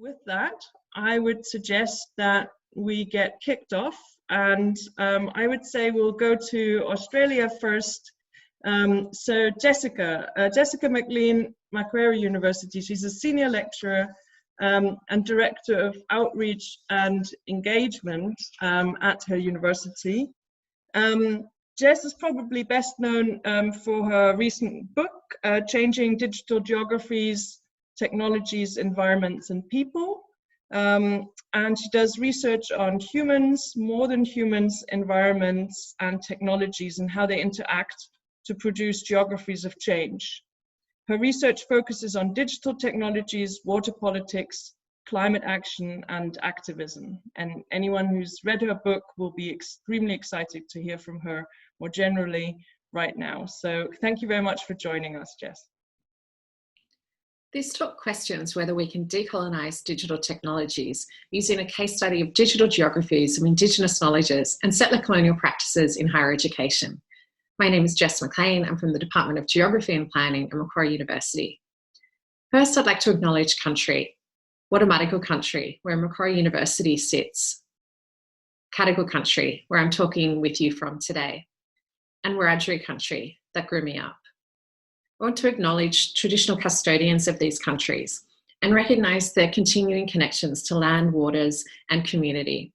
with that, I would suggest that we get kicked off, and I would say we'll go to Australia first. So Jessica McLean, Macquarie University, she's a senior lecturer and director of outreach and engagement at her university. Jess is probably best known for her recent book, Changing Digital Geographies, Technologies, Environments and People. And she does research on humans, more than humans, environments and technologies, and how they interact to produce geographies of change. Her research focuses on digital technologies, water politics, climate action and activism. And anyone who's read her book will be extremely excited to hear from her more generally right now. So thank you very much for joining us, Jess. This talk questions whether we can decolonize digital technologies using a case study of digital geographies of Indigenous knowledges and settler colonial practices in higher education. My name is Jess McLean. I'm from the Department of Geography and Planning at Macquarie University. First, I'd like to acknowledge country. Wurundjeri country, where Macquarie University sits. Gadigal country, where I'm talking with you from today. And Wiradjuri country, that grew me up. I want to acknowledge traditional custodians of these countries and recognise their continuing connections to land, waters and community,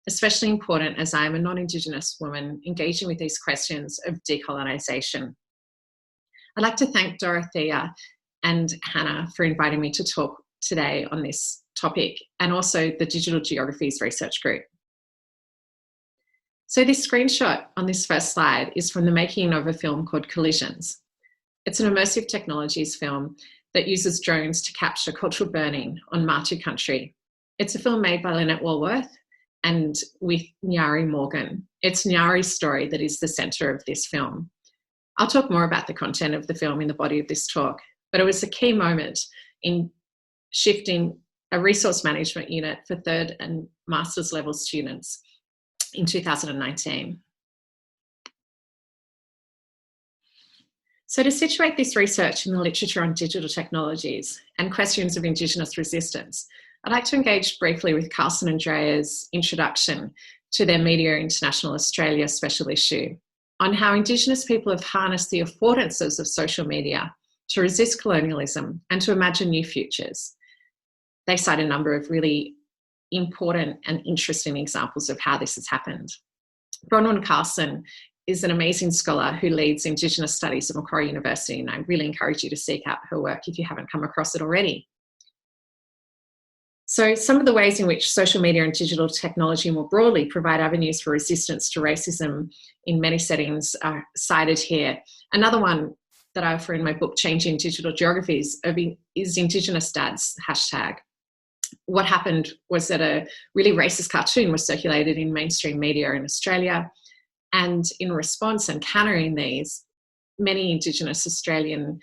especially important as I am a non-Indigenous woman engaging with these questions of decolonisation. I'd like to thank Dorothea and Hannah for inviting me to talk today on this topic, and also the Digital Geographies Research Group. So this screenshot on this first slide is from the making of a film called Collisions. It's an immersive technologies film that uses drones to capture cultural burning on Martu country. It's a film made by Lynette Walworth and with Nyari Morgan. It's Nyari's story that is the centre of this film. I'll talk more about the content of the film in the body of this talk, but it was a key moment in shifting a resource management unit for third and master's level students in 2019. So to situate this research in the literature on digital technologies and questions of Indigenous resistance, I'd like to engage briefly with Carlson and Drea's introduction to their Media International Australia special issue on how Indigenous people have harnessed the affordances of social media to resist colonialism and to imagine new futures. They cite a number of really important and interesting examples of how this has happened. Bronwyn Carlson is an amazing scholar who leads Indigenous studies at Macquarie University, and I really encourage you to seek out her work if you haven't come across it already. So some of the ways in which social media and digital technology more broadly provide avenues for resistance to racism in many settings are cited here. Another one that I offer in my book, Changing Digital Geographies, is Indigenous Dads hashtag. What happened was that a really racist cartoon was circulated in mainstream media in Australia, and in response and countering these, many Indigenous Australian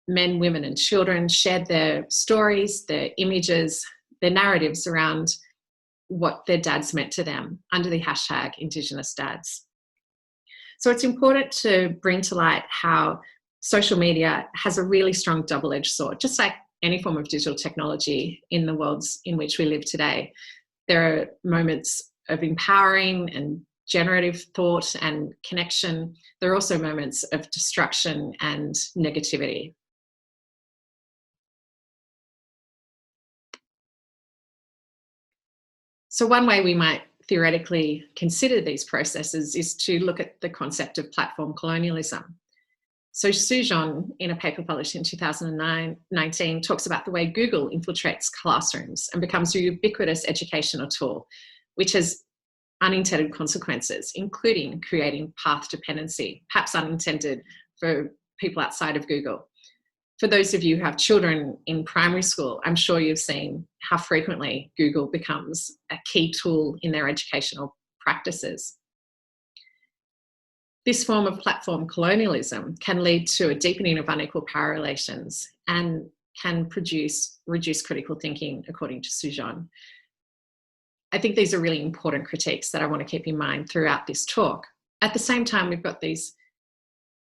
men, women and children shared their stories, their images, their narratives around what their dads meant to them under the hashtag Indigenous Dads. So it's important to bring to light how social media has a really strong double-edged sword, just like any form of digital technology in the worlds in which we live today. There are moments of empowering and generative thought and connection. There are also moments of destruction and negativity. So one way we might theoretically consider these processes is to look at the concept of platform colonialism. So Ssozi, in a paper published in 2019, talks about the way Google infiltrates classrooms and becomes a ubiquitous educational tool, which has unintended consequences, including creating path dependency, perhaps unintended for people outside of Google. For those of you who have children in primary school, I'm sure you've seen how frequently Google becomes a key tool in their educational practices. This form of platform colonialism can lead to a deepening of unequal power relations and can reduce critical thinking, according to Ssozi. I think these are really important critiques that I want to keep in mind throughout this talk. At the same time, we've got these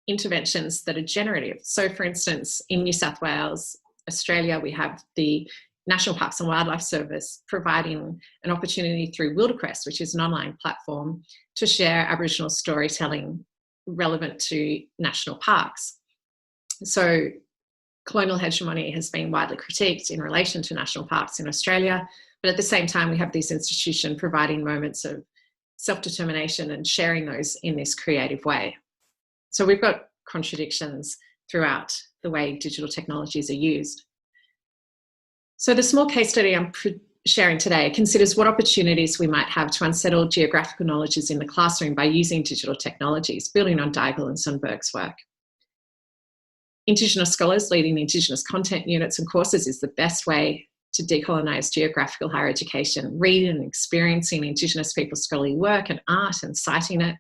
interventions that are generative. So for instance, in New South Wales, Australia, we have the National Parks and Wildlife Service providing an opportunity through Wildercrest, which is an online platform, to share Aboriginal storytelling relevant to national parks. So colonial hegemony has been widely critiqued in relation to national parks in Australia, but at the same time we have this institution providing moments of self-determination and sharing those in this creative way. So we've got contradictions throughout the way digital technologies are used. So the small case study I'm sharing today considers what opportunities we might have to unsettle geographical knowledges in the classroom by using digital technologies, building on Deigel and Sundberg's work. Indigenous scholars leading Indigenous content units and courses is the best way to decolonise geographical higher education, reading and experiencing Indigenous people's scholarly work and art and citing it.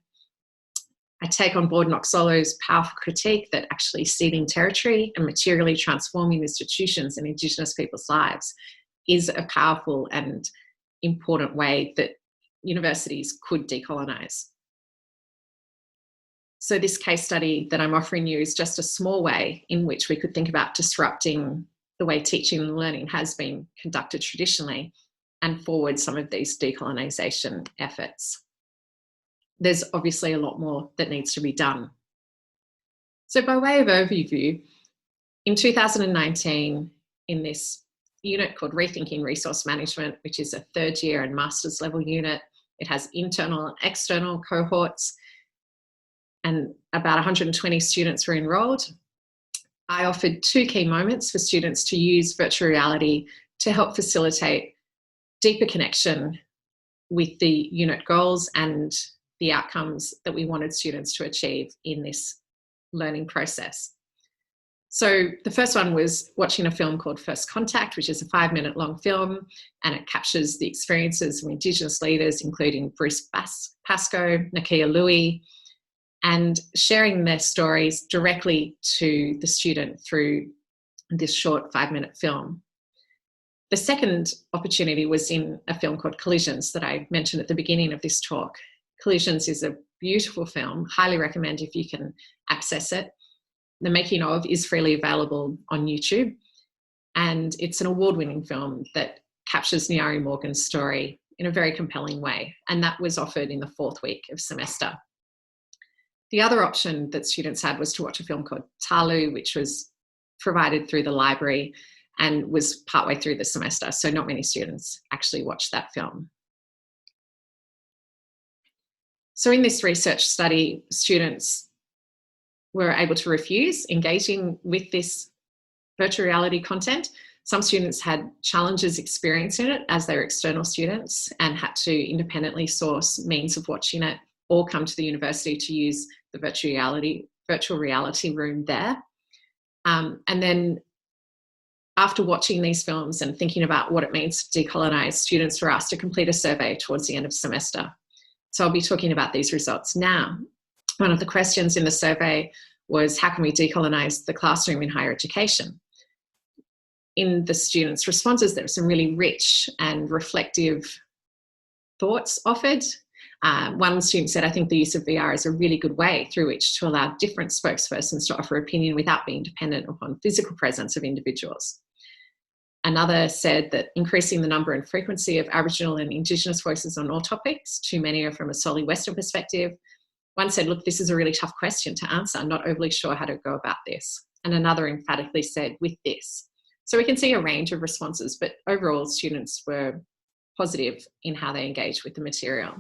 I take on board Noxolo's powerful critique that actually ceding territory and materially transforming institutions in Indigenous people's lives is a powerful and important way that universities could decolonise. So this case study that I'm offering you is just a small way in which we could think about disrupting the way teaching and learning has been conducted traditionally and forward some of these decolonisation efforts. There's obviously a lot more that needs to be done. So by way of overview, in 2019, in this unit called Rethinking Resource Management, which is a third year and master's level unit, it has internal and external cohorts, and about 120 students were enrolled. I offered 2 key moments for students to use virtual reality to help facilitate deeper connection with the unit goals and the outcomes that we wanted students to achieve in this learning process. So the first one was watching a film called First Contact, which is a 5-minute long film, and it captures the experiences of Indigenous leaders, including Bruce Pascoe, Nakia Louie, and sharing their stories directly to the student through this short 5-minute film. The second opportunity was in a film called Collisions that I mentioned at the beginning of this talk. Collisions is a beautiful film, highly recommend if you can access it. The making of is freely available on YouTube, and it's an award-winning film that captures Nyari Morgan's story in a very compelling way, and that was offered in the 4th week of semester. The other option that students had was to watch a film called Talu, which was provided through the library and was partway through the semester, so not many students actually watched that film. So in this research study, students were able to refuse engaging with this virtual reality content. Some students had challenges experiencing it as they were external students and had to independently source means of watching it or come to the university to use the virtual reality room there. And then after watching these films and thinking about what it means to decolonise, students were asked to complete a survey towards the end of semester. So I'll be talking about these results now. One of the questions in the survey was, how can we decolonise the classroom in higher education? In the students' responses, there were some really rich and reflective thoughts offered. One student said, I think the use of VR is a really good way through which to allow different spokespersons to offer opinion without being dependent upon physical presence of individuals. Another said that increasing the number and frequency of Aboriginal and Indigenous voices on all topics, too many are from a solely Western perspective. One said, look, this is a really tough question to answer, I'm not overly sure how to go about this. And another emphatically said, with this. So we can see a range of responses, but overall students were positive in how they engaged with the material.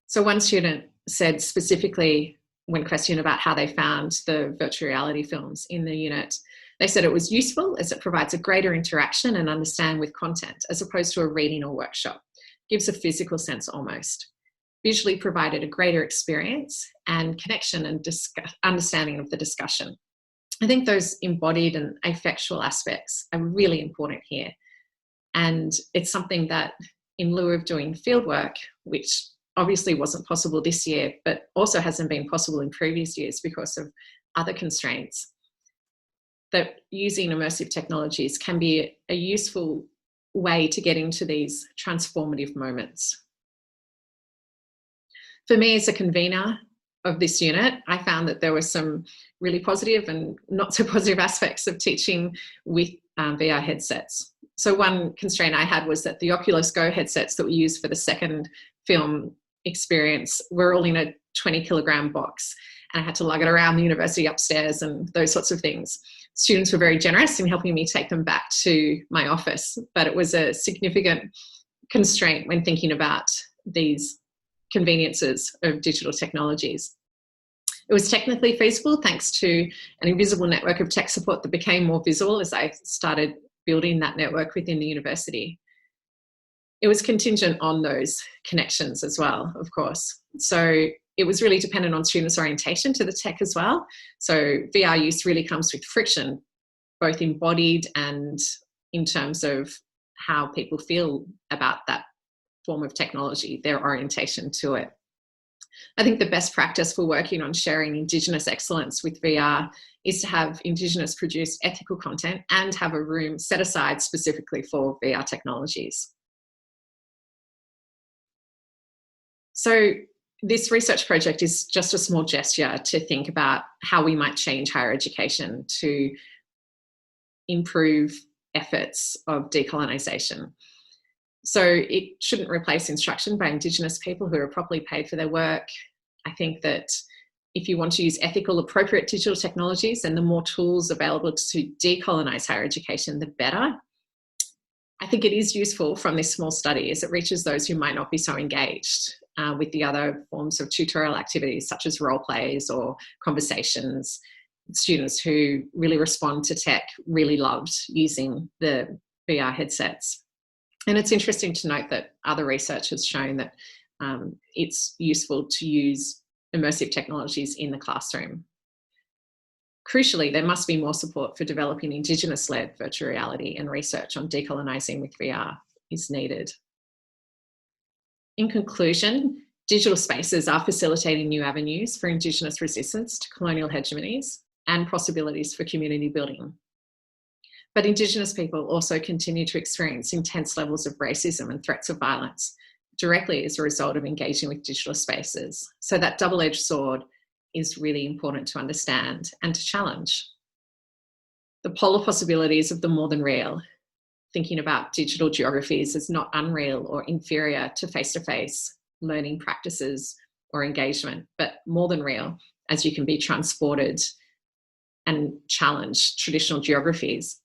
So one student said specifically, when questioned about how they found the virtual reality films in the unit, they said it was useful as it provides a greater interaction and understand with content as opposed to a reading or workshop. Gives a physical sense almost. Visually provided a greater experience and connection and understanding of the discussion. I think those embodied and affectual aspects are really important here. And it's something that in lieu of doing fieldwork, which obviously wasn't possible this year, but also hasn't been possible in previous years because of other constraints, that using immersive technologies can be a useful way to get into these transformative moments. For me as a convener of this unit, I found that there were some really positive and not so positive aspects of teaching with VR headsets. So one constraint I had was that the Oculus Go headsets that we used for the second film experience were all in a 20-kilogram box, and I had to lug it around the university upstairs and those sorts of things. Students were very generous in helping me take them back to my office, but it was a significant constraint when thinking about these conveniences of digital technologies. It was technically feasible thanks to an invisible network of tech support that became more visible as I started building that network within the university. It was contingent on those connections as well, of course. So it was really dependent on students' orientation to the tech as well. So VR use really comes with friction, both embodied and in terms of how people feel about that form of technology, their orientation to it. I think the best practice for working on sharing Indigenous excellence with VR is to have Indigenous produced ethical content and have a room set aside specifically for VR technologies. So this research project is just a small gesture to think about how we might change higher education to improve efforts of decolonisation. So it shouldn't replace instruction by Indigenous people who are properly paid for their work. I think that if you want to use ethical, appropriate digital technologies, and the more tools available to decolonise higher education, the better. I think it is useful from this small study as it reaches those who might not be so engaged with the other forms of tutorial activities such as role plays or conversations. Students who really respond to tech really loved using the VR headsets. And it's interesting to note that other research has shown that it's useful to use immersive technologies in the classroom. Crucially, there must be more support for developing Indigenous-led virtual reality, and research on decolonising with VR is needed. In conclusion, digital spaces are facilitating new avenues for Indigenous resistance to colonial hegemonies and possibilities for community building. But Indigenous people also continue to experience intense levels of racism and threats of violence directly as a result of engaging with digital spaces. So that double-edged sword is really important to understand and to challenge. The polar possibilities of the more than real, thinking about digital geographies as not unreal or inferior to face-to-face learning practices or engagement, but more than real, as you can be transported and challenge traditional geographies.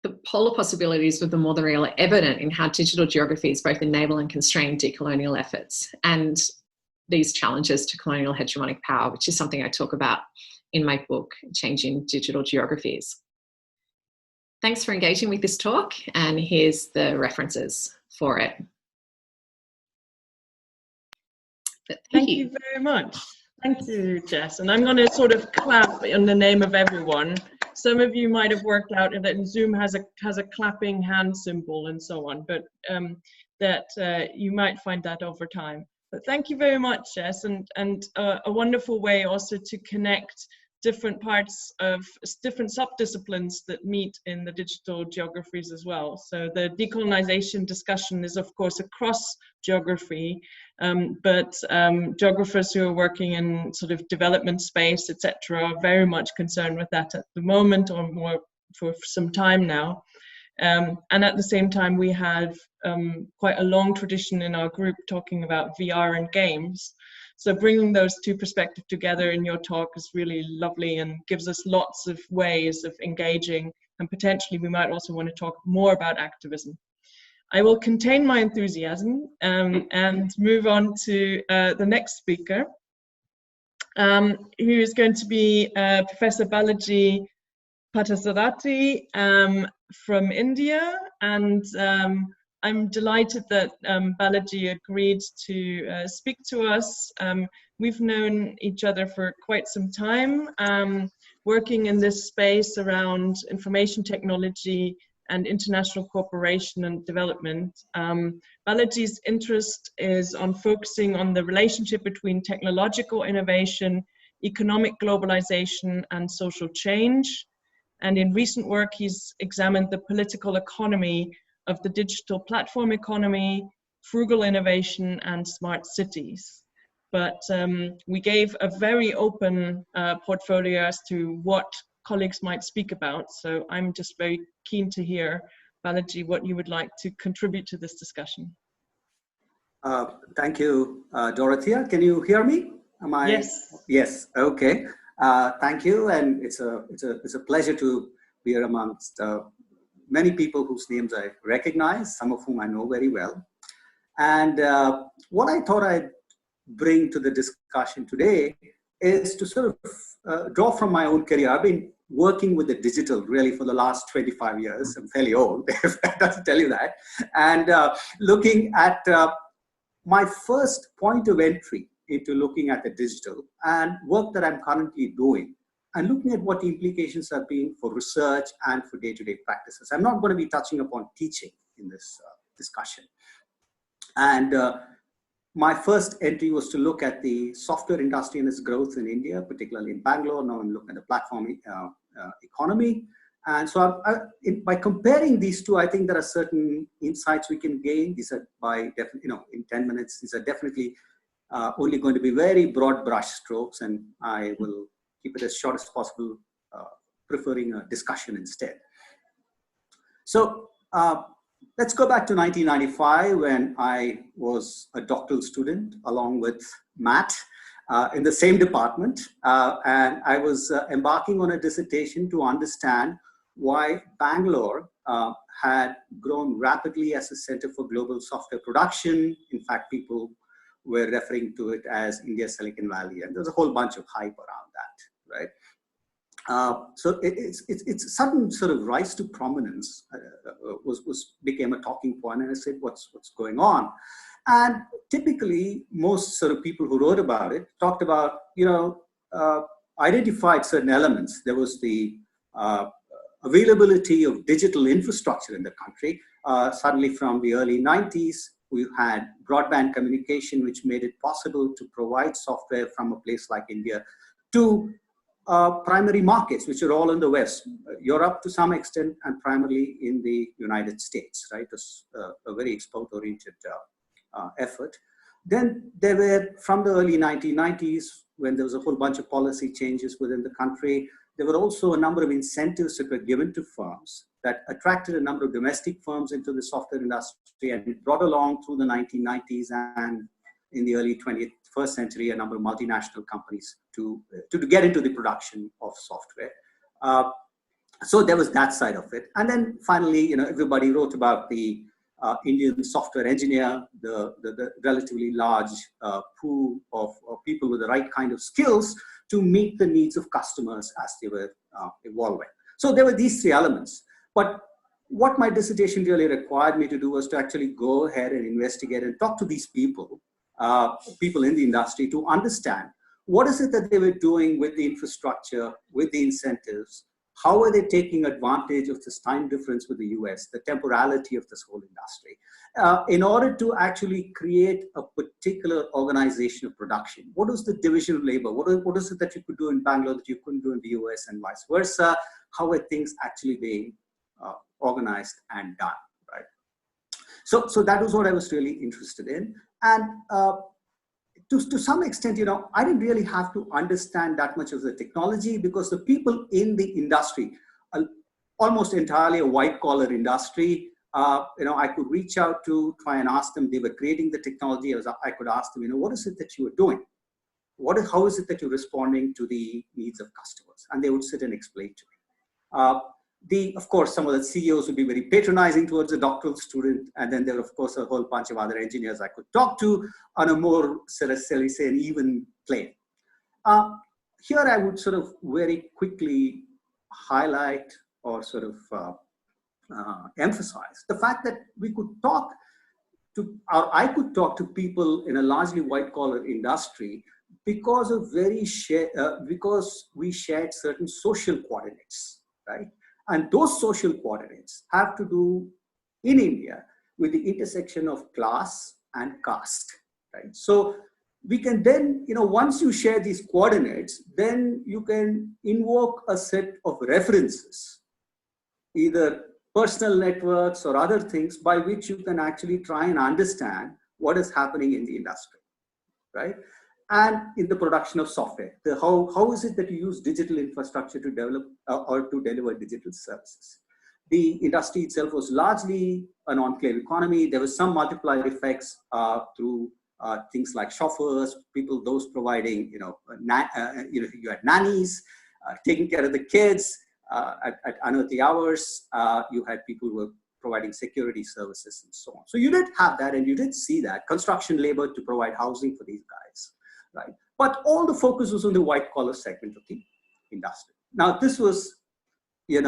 The polar possibilities of the more than real are evident in how digital geographies both enable and constrain decolonial efforts and these challenges to colonial hegemonic power, which is something I talk about in my book, Changing Digital Geographies. Thanks for engaging with this talk, and here's the references for it. Thank you very much. Thank you, Jess. And I'm going to sort of clap in the name of everyone. Some of you might have worked out that Zoom has a clapping hand symbol and so on, but you might find that over time. But thank you very much, Jess, and a wonderful way also to connect different parts of different subdisciplines that meet in the digital geographies as well. So the decolonization discussion is of course across geography, but geographers who are working in sort of development space, etc., are very much concerned with that at the moment, or more for some time now. And at the same time, we have quite a long tradition in our group talking about VR and games. So bringing those two perspectives together in your talk is really lovely and gives us lots of ways of engaging, and potentially we might also want to talk more about activism. I will contain my enthusiasm and move on to the next speaker, who is going to be Professor Balaji Parthasarathy from India, and I'm delighted that Balaji agreed to speak to us. We've known each other for quite some time, working in this space around information technology and international cooperation and development. Balaji's interest is on focusing on the relationship between technological innovation, economic globalization, and social change. And in recent work, he's examined the political economy of the digital platform economy, frugal innovation, and smart cities. But we gave a very open portfolio as to what colleagues might speak about. So I'm just very keen to hear, Balaji, what you would like to contribute to this discussion. Thank you, Dorothea. Can you hear me? Yes. Yes. Okay. Thank you, and it's a pleasure to be here amongst many people whose names I recognize, some of whom I know very well. And what I thought I'd bring to the discussion today is to sort of draw from my own career. I've been working with the digital really for the last 25 years. I'm fairly old, if that doesn't tell you that. And looking at my first point of entry into looking at the digital and work that I'm currently doing, and looking at what the implications have been for research and for day-to-day practices. I'm not going to be touching upon teaching in this discussion. And my first entry was to look at the software industry and its growth in India, particularly in Bangalore. Now I'm looking at the platform economy. And so by comparing these two, I think there are certain insights we can gain. These are in 10 minutes, these are definitely only going to be very broad brush strokes, and I will keep it as short as possible, preferring a discussion instead. So let's go back to 1995 when I was a doctoral student along with Matt in the same department. And I was embarking on a dissertation to understand why Bangalore had grown rapidly as a center for global software production. In fact, people were referring to it as India's Silicon Valley, and there's a whole bunch of hype around that, right? So it's sudden sort of rise to prominence became a talking point, and I said, what's going on? And typically, most sort of people who wrote about it talked about, identified certain elements. There was the availability of digital infrastructure in the country. Suddenly from the early 90s, we had broadband communication, which made it possible to provide software from a place like India to primary markets, which are all in the West, Europe to some extent, and primarily in the United States, right? It's a very export-oriented effort. Then there were, from the early 1990s, when there was a whole bunch of policy changes within the country, there were also a number of incentives that were given to firms that attracted a number of domestic firms into the software industry, and it brought along through the 1990s and in the early 21st century a number of multinational companies to get into the production of software. So there was that side of it. And then finally, everybody wrote about the Indian software engineer, the relatively large pool of people with the right kind of skills to meet the needs of customers as they were evolving. So there were these three elements. But what my dissertation really required me to do was to actually go ahead and investigate and talk to these people, people in the industry, to understand what is it that they were doing with the infrastructure, with the incentives. How are they taking advantage of this time difference with the US, the temporality of this whole industry, in order to actually create a particular organization of production? What is the division of labor? What is it that you could do in Bangalore that you couldn't do in the US, and vice versa? How are things actually being organized and done, right? So that was what I was really interested in. And to some extent, I didn't really have to understand that much of the technology, because the people in the industry, almost entirely a white-collar industry, I could reach out to try and ask them. They were creating the technology. I could ask them, what is it that you are doing? How is it that you're responding to the needs of customers? And they would sit and explain to me. Of course, some of the CEOs would be very patronizing towards a doctoral student. And then there were, of course, a whole bunch of other engineers I could talk to on a more, say, an even plane. Here I would sort of very quickly highlight or sort of emphasize the fact that we could talk to, or I could talk to people in a largely white-collar industry because of because we shared certain social coordinates, right? And those social coordinates have to do, in India, with the intersection of class and caste, right? So we can then, once you share these coordinates, then you can invoke a set of references, either personal networks or other things, by which you can actually try and understand what is happening in the industry, right? and in the production of software. How is it that you use digital infrastructure to develop or to deliver digital services? The industry itself was largely an enclave economy. There was some multiplier effects through things like chauffeurs, those providing, you had nannies taking care of the kids at unearthly hours. You had people who were providing security services and so on. So you did have that, and you did see that construction labor to provide housing for these guys, right? But all the focus was on the white collar segment of the industry. Now this was, the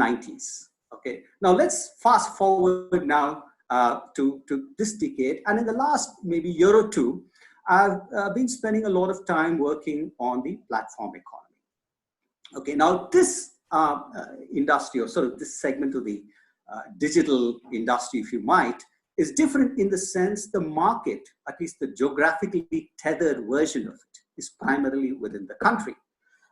90s. Okay. Now let's fast forward now to this decade, and in the last maybe year or two, I've been spending a lot of time working on the platform economy. Okay. Now this industry, or sort of this segment of the digital industry, if you might, is different in the sense the market, at least the geographically tethered version of it, is primarily within the country.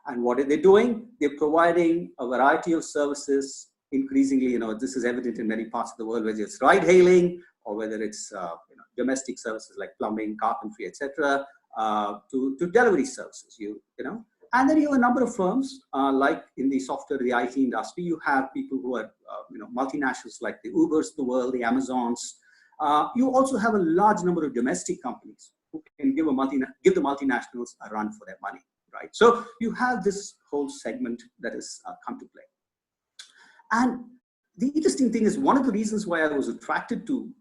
And what are they doing? They're providing a variety of services. Increasingly, this is evident in many parts of the world, whether it's ride hailing or whether it's domestic services like plumbing, carpentry, etc., to delivery services. And then you have a number of firms like in the software, the IT industry. You have people who are multinationals like the Ubers of the world, the Amazons. You also have a large number of domestic companies who can give the multinationals a run for their money, right? So you have this whole segment that has come to play. And the interesting thing is, one of the reasons why I was attracted to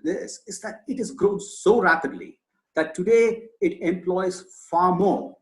this is that it has grown so rapidly that today it employs far more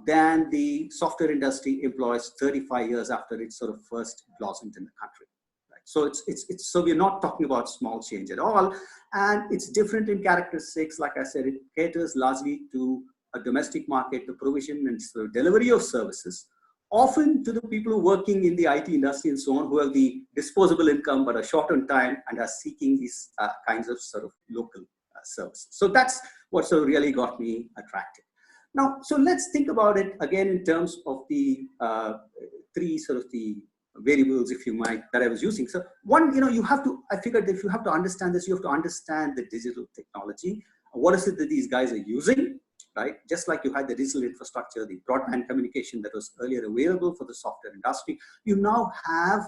than the software industry employs 35 years after it sort of first blossomed in the country. Right? So so we're not talking about small change at all, and it's different in characteristics. Like I said, it caters largely to a domestic market, the provision and sort of delivery of services, often to the people who are working in the IT industry and so on, who have the disposable income but a short on time and are seeking these kinds of sort of local services. So that's what sort of really got me attracted. Now, so let's think about it again in terms of the three sort of the variables, if you might, that I was using. So one, I figured if you have to understand this, you have to understand the digital technology. What is it that these guys are using, right? Just like you had the digital infrastructure, the broadband communication that was earlier available for the software industry, you now have,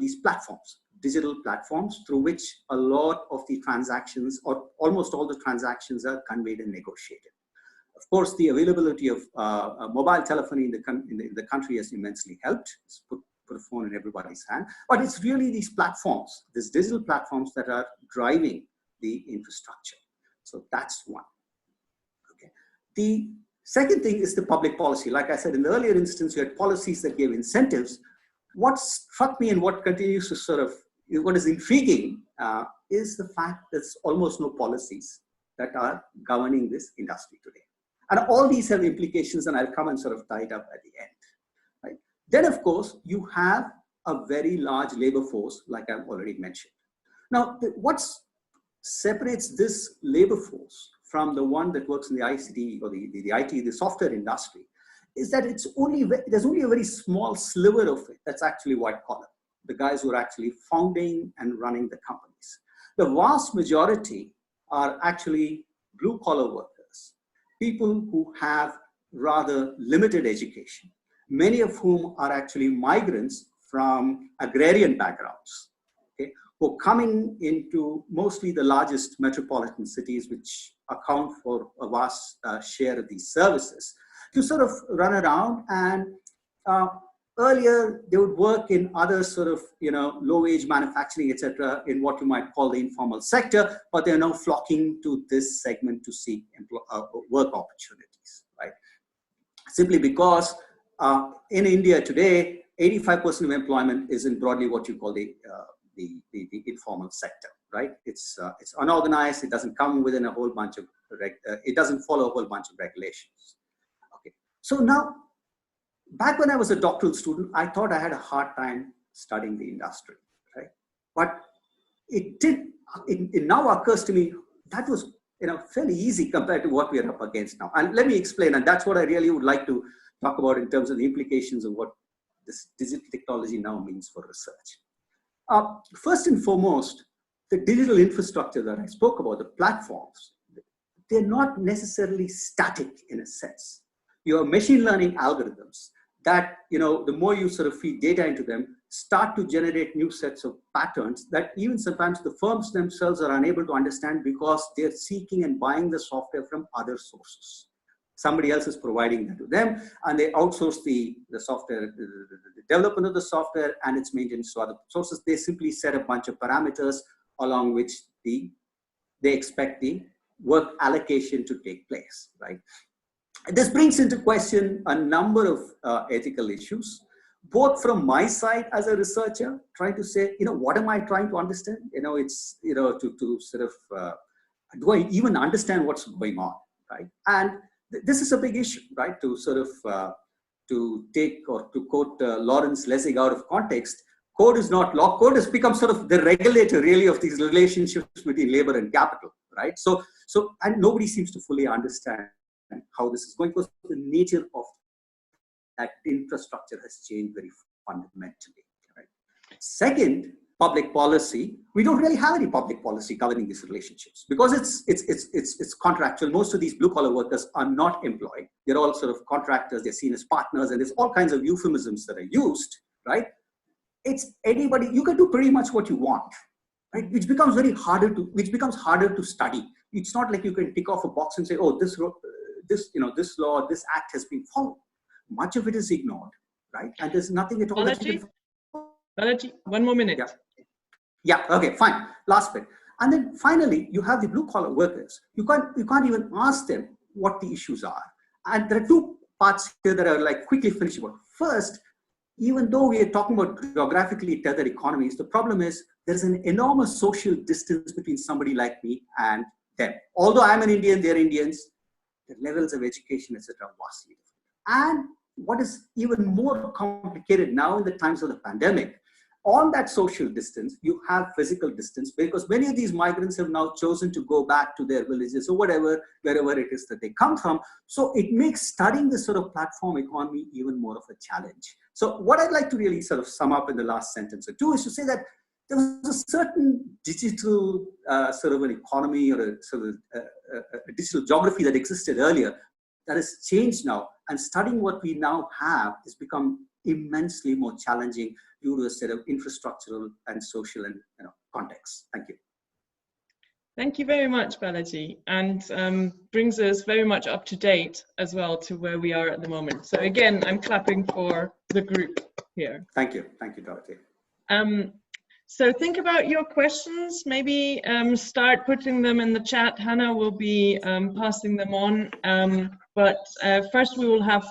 these platforms, digital platforms through which a lot of the transactions, or almost all the transactions, are conveyed and negotiated. Of course, the availability of mobile telephony in the country has immensely helped. It's put a phone in everybody's hand, but it's really these platforms, these digital platforms, that are driving the infrastructure. So that's one. Okay. The second thing is the public policy. Like I said, in the earlier instance, you had policies that gave incentives. What struck me and what continues to sort of, what is intriguing is the fact that there's almost no policies that are governing this industry today. And all these have implications, and I'll come and sort of tie it up at the end. Right? Then, of course, you have a very large labor force, like I've already mentioned. Now, what separates this labor force from the one that works in the ICT or the IT, the software industry, is that there's only a very small sliver of it that's actually white collar, the guys who are actually founding and running the companies. The vast majority are actually blue collar workers, people who have rather limited education, many of whom are actually migrants from agrarian backgrounds, okay, who are coming into mostly the largest metropolitan cities, which account for a vast share of these services, to sort of run around. And earlier they would work in other sort of, low-wage manufacturing, etc., in what you might call the informal sector, but they're now flocking to this segment to seek work opportunities, right? Simply because in India today, 85% of employment is in broadly what you call the informal sector, right? It's unorganized. It doesn't come within a whole bunch of, it doesn't follow a whole bunch of regulations. Okay, so now, back when I was a doctoral student, I thought I had a hard time studying the industry, right? But it now occurs to me that was fairly easy compared to what we are up against now. And let me explain, and that's what I really would like to talk about in terms of the implications of what this digital technology now means for research. First and foremost, the digital infrastructure that I spoke about, the platforms, they're not necessarily static in a sense. Your machine learning algorithms that, the more you sort of feed data into them, start to generate new sets of patterns that even sometimes the firms themselves are unable to understand because they're seeking and buying the software from other sources. Somebody else is providing that to them, and they outsource the software, the development of the software and its maintenance to other sources. They simply set a bunch of parameters along which they expect the work allocation to take place, right? This brings into question a number of ethical issues, both from my side as a researcher, trying to say, what am I trying to understand? It's, to sort of, do I even understand what's going on, right? And this is a big issue, right? To sort of, to take or to quote Lawrence Lessig out of context, code is not law. Code has become sort of the regulator really of these relationships between labor and capital, right? So and nobody seems to fully understand how this is going, because the nature of that infrastructure has changed very fundamentally, right? Second, public policy. We don't really have any public policy governing these relationships because it's contractual. Most of these blue-collar workers are not employed. They're all sort of contractors. They're seen as partners, and there's all kinds of euphemisms that are used, right? It's anybody, you can do pretty much what you want, right? Which becomes harder to study. It's not like you can tick off a box and say, oh, this law, this act has been followed. Much of it is ignored, right? And there's nothing at all. Balaji, one more minute. Yeah, okay, fine. Last bit. And then finally, you have the blue collar workers. You can't even ask them what the issues are. And there are two parts here that are like quickly finishable. First, even though we are talking about geographically tethered economies, the problem is there's an enormous social distance between somebody like me and them. Although I'm an Indian, they're Indians, the levels of education, etc., are vastly different. And what is even more complicated now in the times of the pandemic, on that social distance, you have physical distance, because many of these migrants have now chosen to go back to their villages or wherever it is that they come from. So it makes studying this sort of platform economy even more of a challenge. So what I'd like to really sort of sum up in the last sentence or two is to say that there was a certain digital sort of an economy or a sort of a digital geography that existed earlier that has changed now, and studying what we now have has become immensely more challenging due to a set of infrastructural and social and contexts. Thank you. Thank you very much, Balaji, and brings us very much up to date as well to where we are at the moment. So again, I'm clapping for the group here. Thank you, Dorothea. So think about your questions, maybe start putting them in the chat. Hannah will be passing them on, but first we will have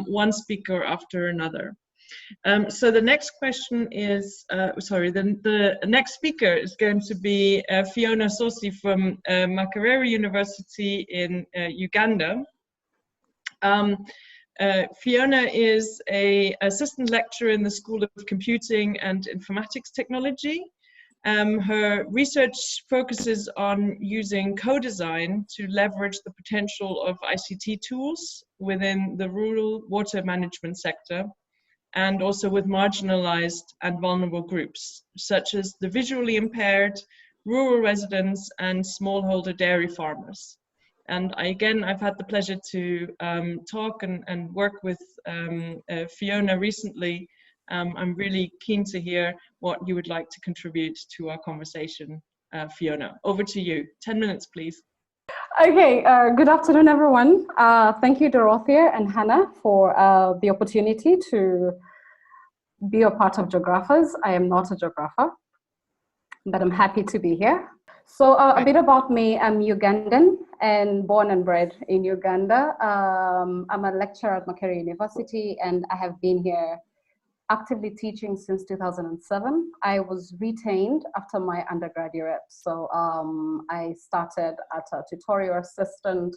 one speaker after another. So the next question is, the next speaker is going to be Fiona Ssozi from Makerere University in Uganda. Fiona is an assistant lecturer in the School of Computing and Informatics Technology. Her research focuses on using co-design to leverage the potential of ICT tools within the rural water management sector, and also with marginalized and vulnerable groups, such as the visually impaired, rural residents, and smallholder dairy farmers. And I've had the pleasure to talk and work with Fiona recently. I'm really keen to hear what you would like to contribute to our conversation. Fiona, over to you. 10 minutes, please. Okay, good afternoon, everyone. Thank you, Dorothea and Hannah, for the opportunity to be a part of Geographies. I am not a geographer, but I'm happy to be here. So a bit about me. I'm Ugandan and born and bred in Uganda. I'm a lecturer at Macquarie University, and I have been here actively teaching since 2007. I was retained after my undergraduate. So I started as a tutorial assistant,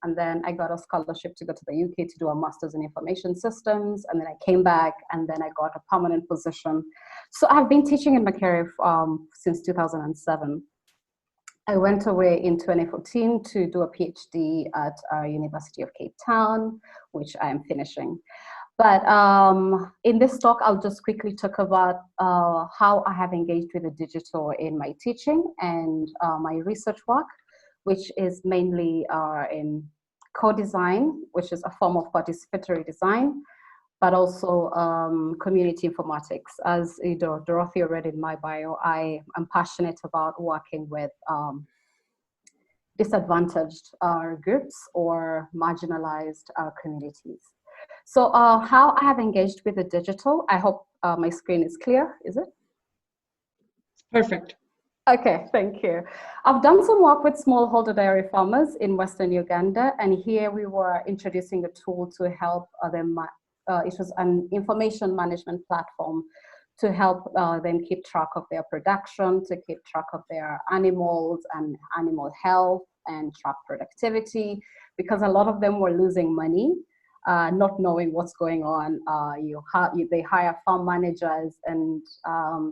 and then I got a scholarship to go to the UK to do a master's in information systems. And then I came back, and then I got a permanent position. So I've been teaching in Macquarie since 2007. I went away in 2014 to do a PhD at University of Cape Town, which I am finishing. But in this talk, I'll just quickly talk about how I have engaged with the digital in my teaching and my research work, which is mainly in co-design, which is a form of participatory design, but also community informatics. As Dorothea read in my bio, I am passionate about working with disadvantaged groups or marginalized communities. So how I have engaged with the digital, I hope my screen is clear, is it? Perfect. Okay, thank you. I've done some work with smallholder dairy farmers in Western Uganda, and here we were introducing a tool to help them. It was an information management platform to help them keep track of their production, to keep track of their animals and animal health and track productivity, because a lot of them were losing money, not knowing what's going on. They hire farm managers, and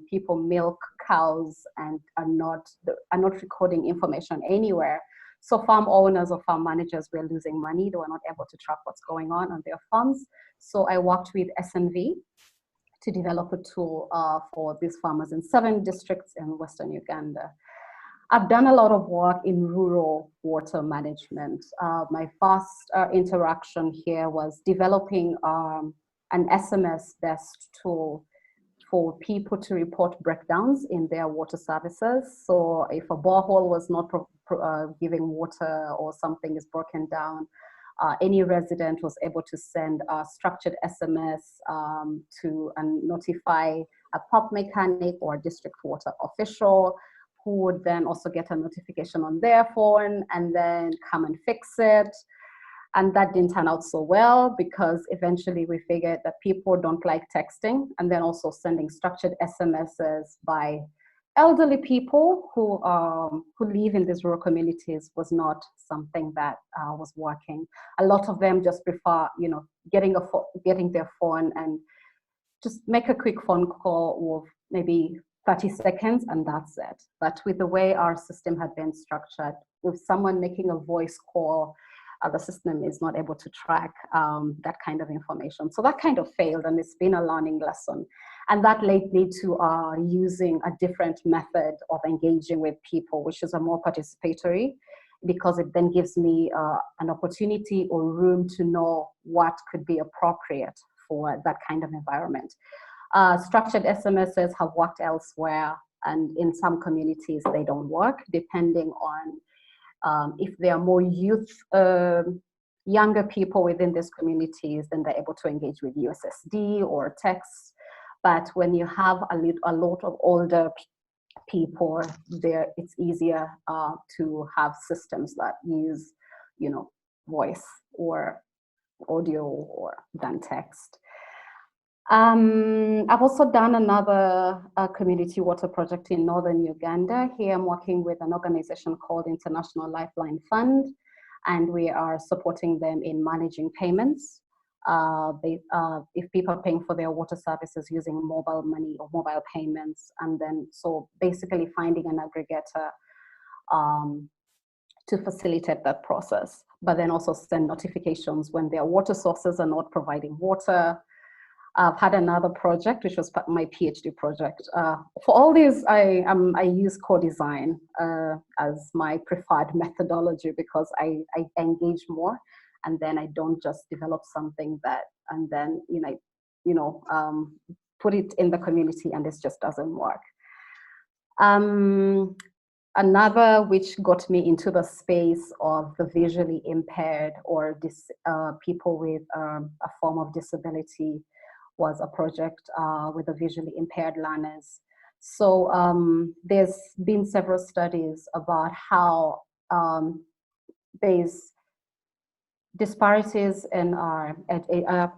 people milk cows and are not recording information anywhere. So farm owners or farm managers were losing money. They were not able to track what's going on their farms. So I worked with SNV to develop a tool for these farmers in 7 districts in Western Uganda. I've done a lot of work in rural water management. My first interaction here was developing an SMS-based tool for people to report breakdowns in their water services. So if a borehole was not giving water or something is broken down, any resident was able to send a structured SMS to notify a pump mechanic or a district water official, who would then also get a notification on their phone and then come and fix it. And that didn't turn out so well, because eventually we figured that people don't like texting, and then also sending structured SMSs by elderly people who live in these rural communities was not something that was working. A lot of them just prefer, getting their phone and just make a quick phone call of maybe 30 seconds and that's it. But with the way our system had been structured, with someone making a voice call, the system is not able to track that kind of information. So that kind of failed, and it's been a learning lesson. And that led me to using a different method of engaging with people, which is a more participatory, because it then gives me an opportunity or room to know what could be appropriate for that kind of environment. Structured SMSs have worked elsewhere, and in some communities they don't work, depending on if there are more younger people within these communities, then they're able to engage with USSD or text. But when you have a lot of older people there, it's easier to have systems that use, voice or audio or than text. I've also done another community water project in northern Uganda. Here I'm working with an organization called International Lifeline Fund, and we are supporting them in managing payments. If people are paying for their water services using mobile money or mobile payments, and then so basically finding an aggregator to facilitate that process, but then also send notifications when their water sources are not providing water. I've had another project, which was my PhD project. For all these, I use co-design as my preferred methodology, because I engage more, and then I don't just develop something and then put it in the community and it just doesn't work. Another which got me into the space of the visually impaired or people with a form of disability was a project with the visually impaired learners. So there's been several studies about how there's disparities in our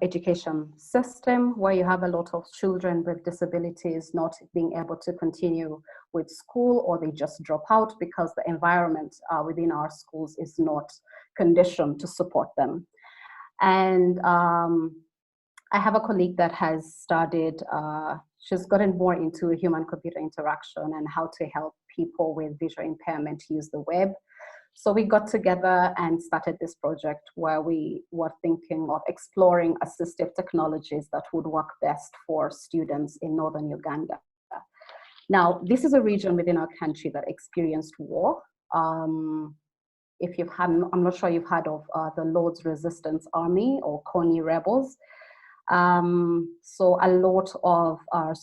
education system, where you have a lot of children with disabilities not being able to continue with school, or they just drop out because the environment within our schools is not conditioned to support them. And I have a colleague that has started, she's gotten more into human-computer interaction and how to help people with visual impairment use the web. So we got together and started this project where we were thinking of exploring assistive technologies that would work best for students in northern Uganda. Now, this is a region within our country that experienced war. if you've had, I'm not sure you've heard of the Lord's Resistance Army or Kony rebels. So a lot of our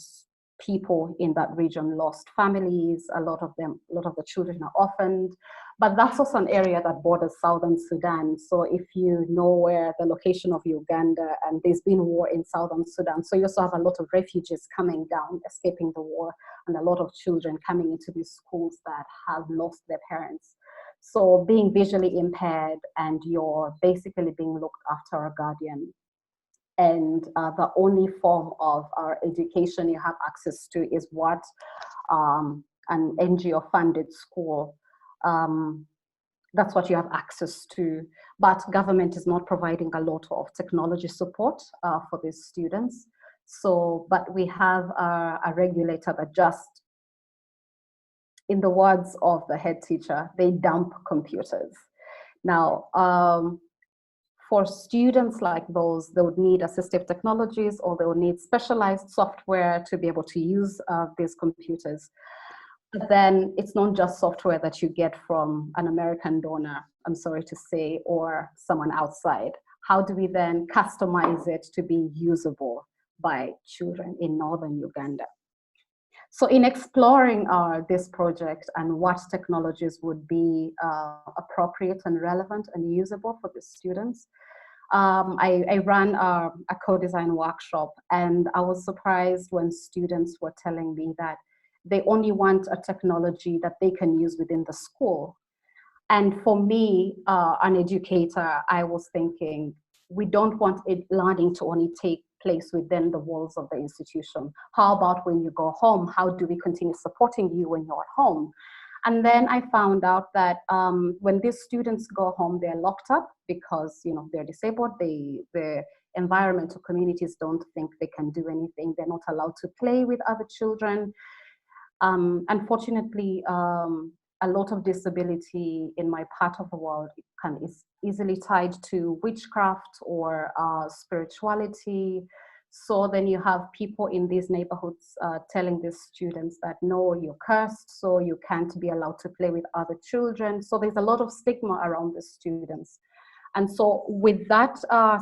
people in that region lost families. A lot of the children are orphaned. But that's also an area that borders southern Sudan. So if you know where the location of Uganda, and there's been war in southern Sudan, so you also have a lot of refugees coming down, escaping the war, and a lot of children coming into these schools that have lost their parents. So being visually impaired, and you're basically being looked after a guardian. And the only form of education you have access to is what an NGO-funded school, that's what you have access to. But government is not providing a lot of technology support for these students. So, but we have a regulator that just, in the words of the head teacher, they dump computers. Now, for students like those, they would need assistive technologies, or they would need specialized software to be able to use these computers. But then it's not just software that you get from an American donor, I'm sorry to say, or someone outside. How do we then customize it to be usable by children in northern Uganda? So in exploring this project and what technologies would be appropriate and relevant and usable for the students, I ran a co-design workshop, and I was surprised when students were telling me that they only want a technology that they can use within the school. And for me, an educator, I was thinking, we don't want learning to only take place within the walls of the institution. How about when you go home? How do we continue supporting you when you're at home? And then I found out that when these students go home, they're locked up because they're disabled. The environmental communities don't think they can do anything. They're not allowed to play with other children. Unfortunately, a lot of disability in my part of the world is easily tied to witchcraft or spirituality. So then you have people in these neighborhoods telling these students that, no, you're cursed, so you can't be allowed to play with other children. So there's a lot of stigma around the students. And so with that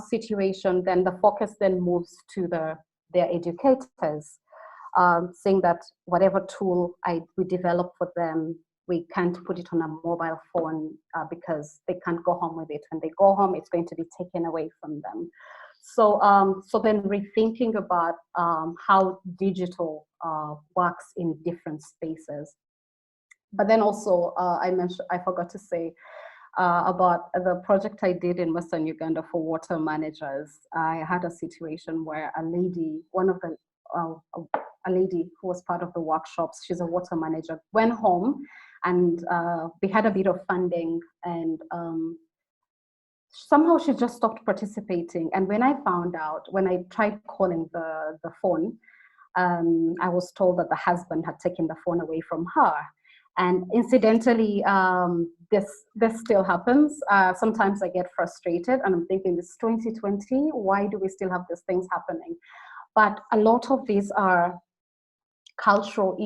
situation, then the focus then moves to their educators, saying that whatever tool we develop for them, we can't put it on a mobile phone because they can't go home with it. When they go home, it's going to be taken away from them. So, so then rethinking about how digital works in different spaces. But then also, I forgot to say about the project I did in Western Uganda for water managers. I had a situation where a lady, a lady who was part of the workshops, she's a water manager, went home, and we had a bit of funding, and somehow she just stopped participating. And when I found out, when I tried calling the phone, I was told that the husband had taken the phone away from her. And incidentally, this still happens. Sometimes I get frustrated and I'm thinking, it's 2020, why do we still have these things happening? But a lot of these are cultural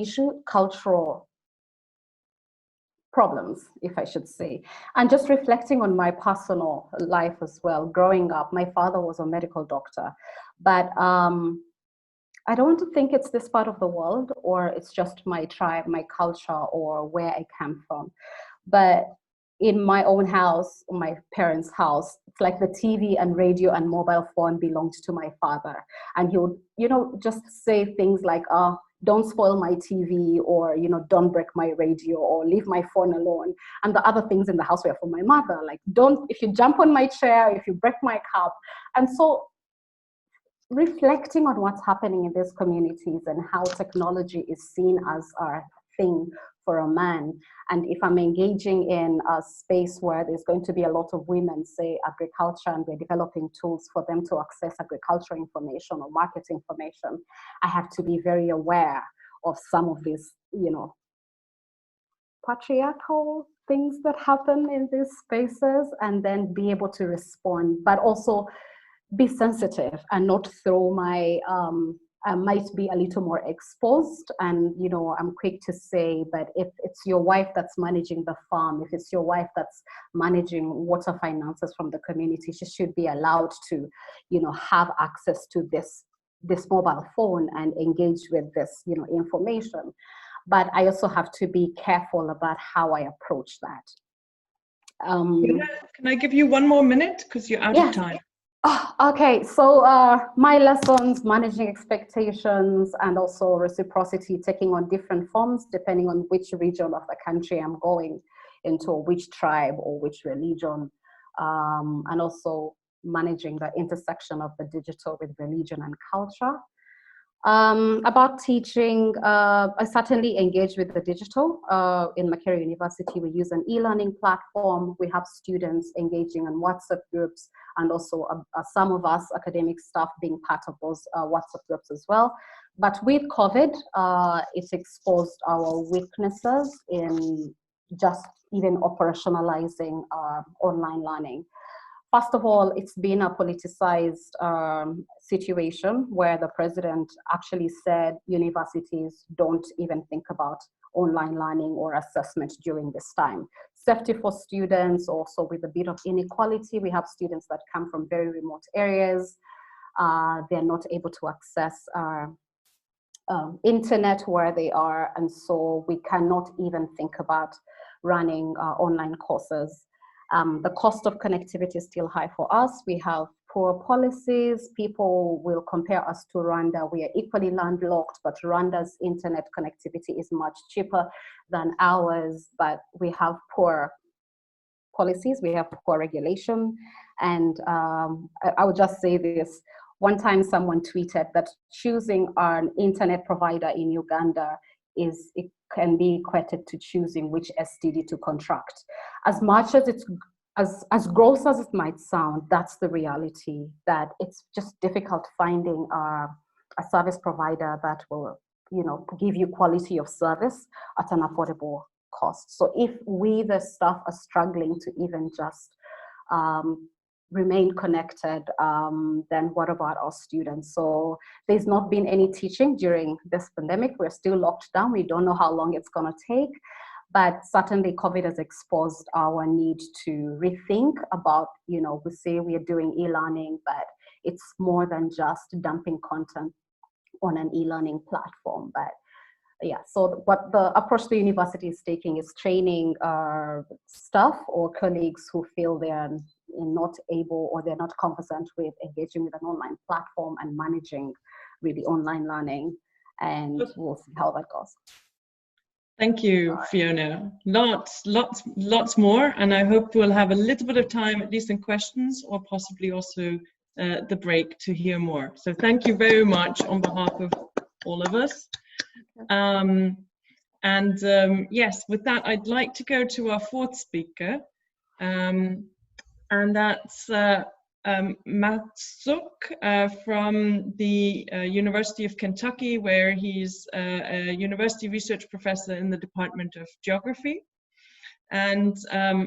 problems, if I should say. And just reflecting on my personal life as well, growing up, my father was a medical doctor, but I don't want to think it's this part of the world, or it's just my tribe, my culture, or where I come from. But in my own house, my parents' house, it's like the TV and radio and mobile phone belonged to my father. And he would, just say things like, don't spoil my TV, or, don't break my radio, or leave my phone alone. And the other things in the house were for my mother, like, if you jump on my chair, if you break my cup. And so reflecting on what's happening in these communities and how technology is seen as a thing for a man. And if I'm engaging in a space where there's going to be a lot of women, say agriculture, and we're developing tools for them to access agricultural information or market information, I have to be very aware of some of these, patriarchal things that happen in these spaces, and then be able to respond, but also be sensitive and not throw my might be a little more exposed. And, you know, I'm quick to say, but if it's your wife that's managing the farm, if it's your wife that's managing water finances from the community, she should be allowed to, you know, have access to this mobile phone and engage with this, you know, information. But I also have to be careful about how I approach that. Can I give you one more minute because you're out of time? Oh, okay, so my lessons, managing expectations, and also reciprocity taking on different forms depending on which region of the country I'm going into, or which tribe or which religion, and also managing the intersection of the digital with religion and culture. About teaching, I certainly engage with the digital. In Makerere University, we use an e-learning platform. We have students engaging in WhatsApp groups, and also some of us academic staff being part of those WhatsApp groups as well. But with COVID, it's exposed our weaknesses in just even operationalizing online learning. First of all, it's been a politicized situation where the president actually said universities don't even think about online learning or assessment during this time. Safety for students, also with a bit of inequality. We have students that come from very remote areas. They're not able to access internet where they are, and so we cannot even think about running online courses. The cost of connectivity is still high for us. We have poor policies. People will compare us to Rwanda. We are equally landlocked, but Rwanda's internet connectivity is much cheaper than ours, but we have poor policies, we have poor regulation. And I would just say this. One time someone tweeted that choosing an internet provider in Uganda it can be equated to choosing which STD to contract. As much as it's as gross as it might sound, that's the reality, that it's just difficult finding a service provider that will, you know, give you quality of service at an affordable cost. So if we, the staff, are struggling to even just remain connected, then what about our students? So there's not been any teaching during this pandemic. We're still locked down. We don't know how long it's going to take, but certainly COVID has exposed our need to rethink about, you know, we say we are doing e-learning, but it's more than just dumping content on an e-learning platform. But yeah, so what the approach the university is taking is training staff or colleagues who feel they're not able or they're not conversant with engaging with an online platform and managing really online learning, and we'll see how that goes. Thank you, Fiona. Lots more, and I hope we'll have a little bit of time, at least in questions, or possibly also the break to hear more. So thank you very much on behalf of all of us. Yes, with that, I'd like to go to our fourth speaker, and that's Zook from the University of Kentucky, where he's a university research professor in the Department of Geography. And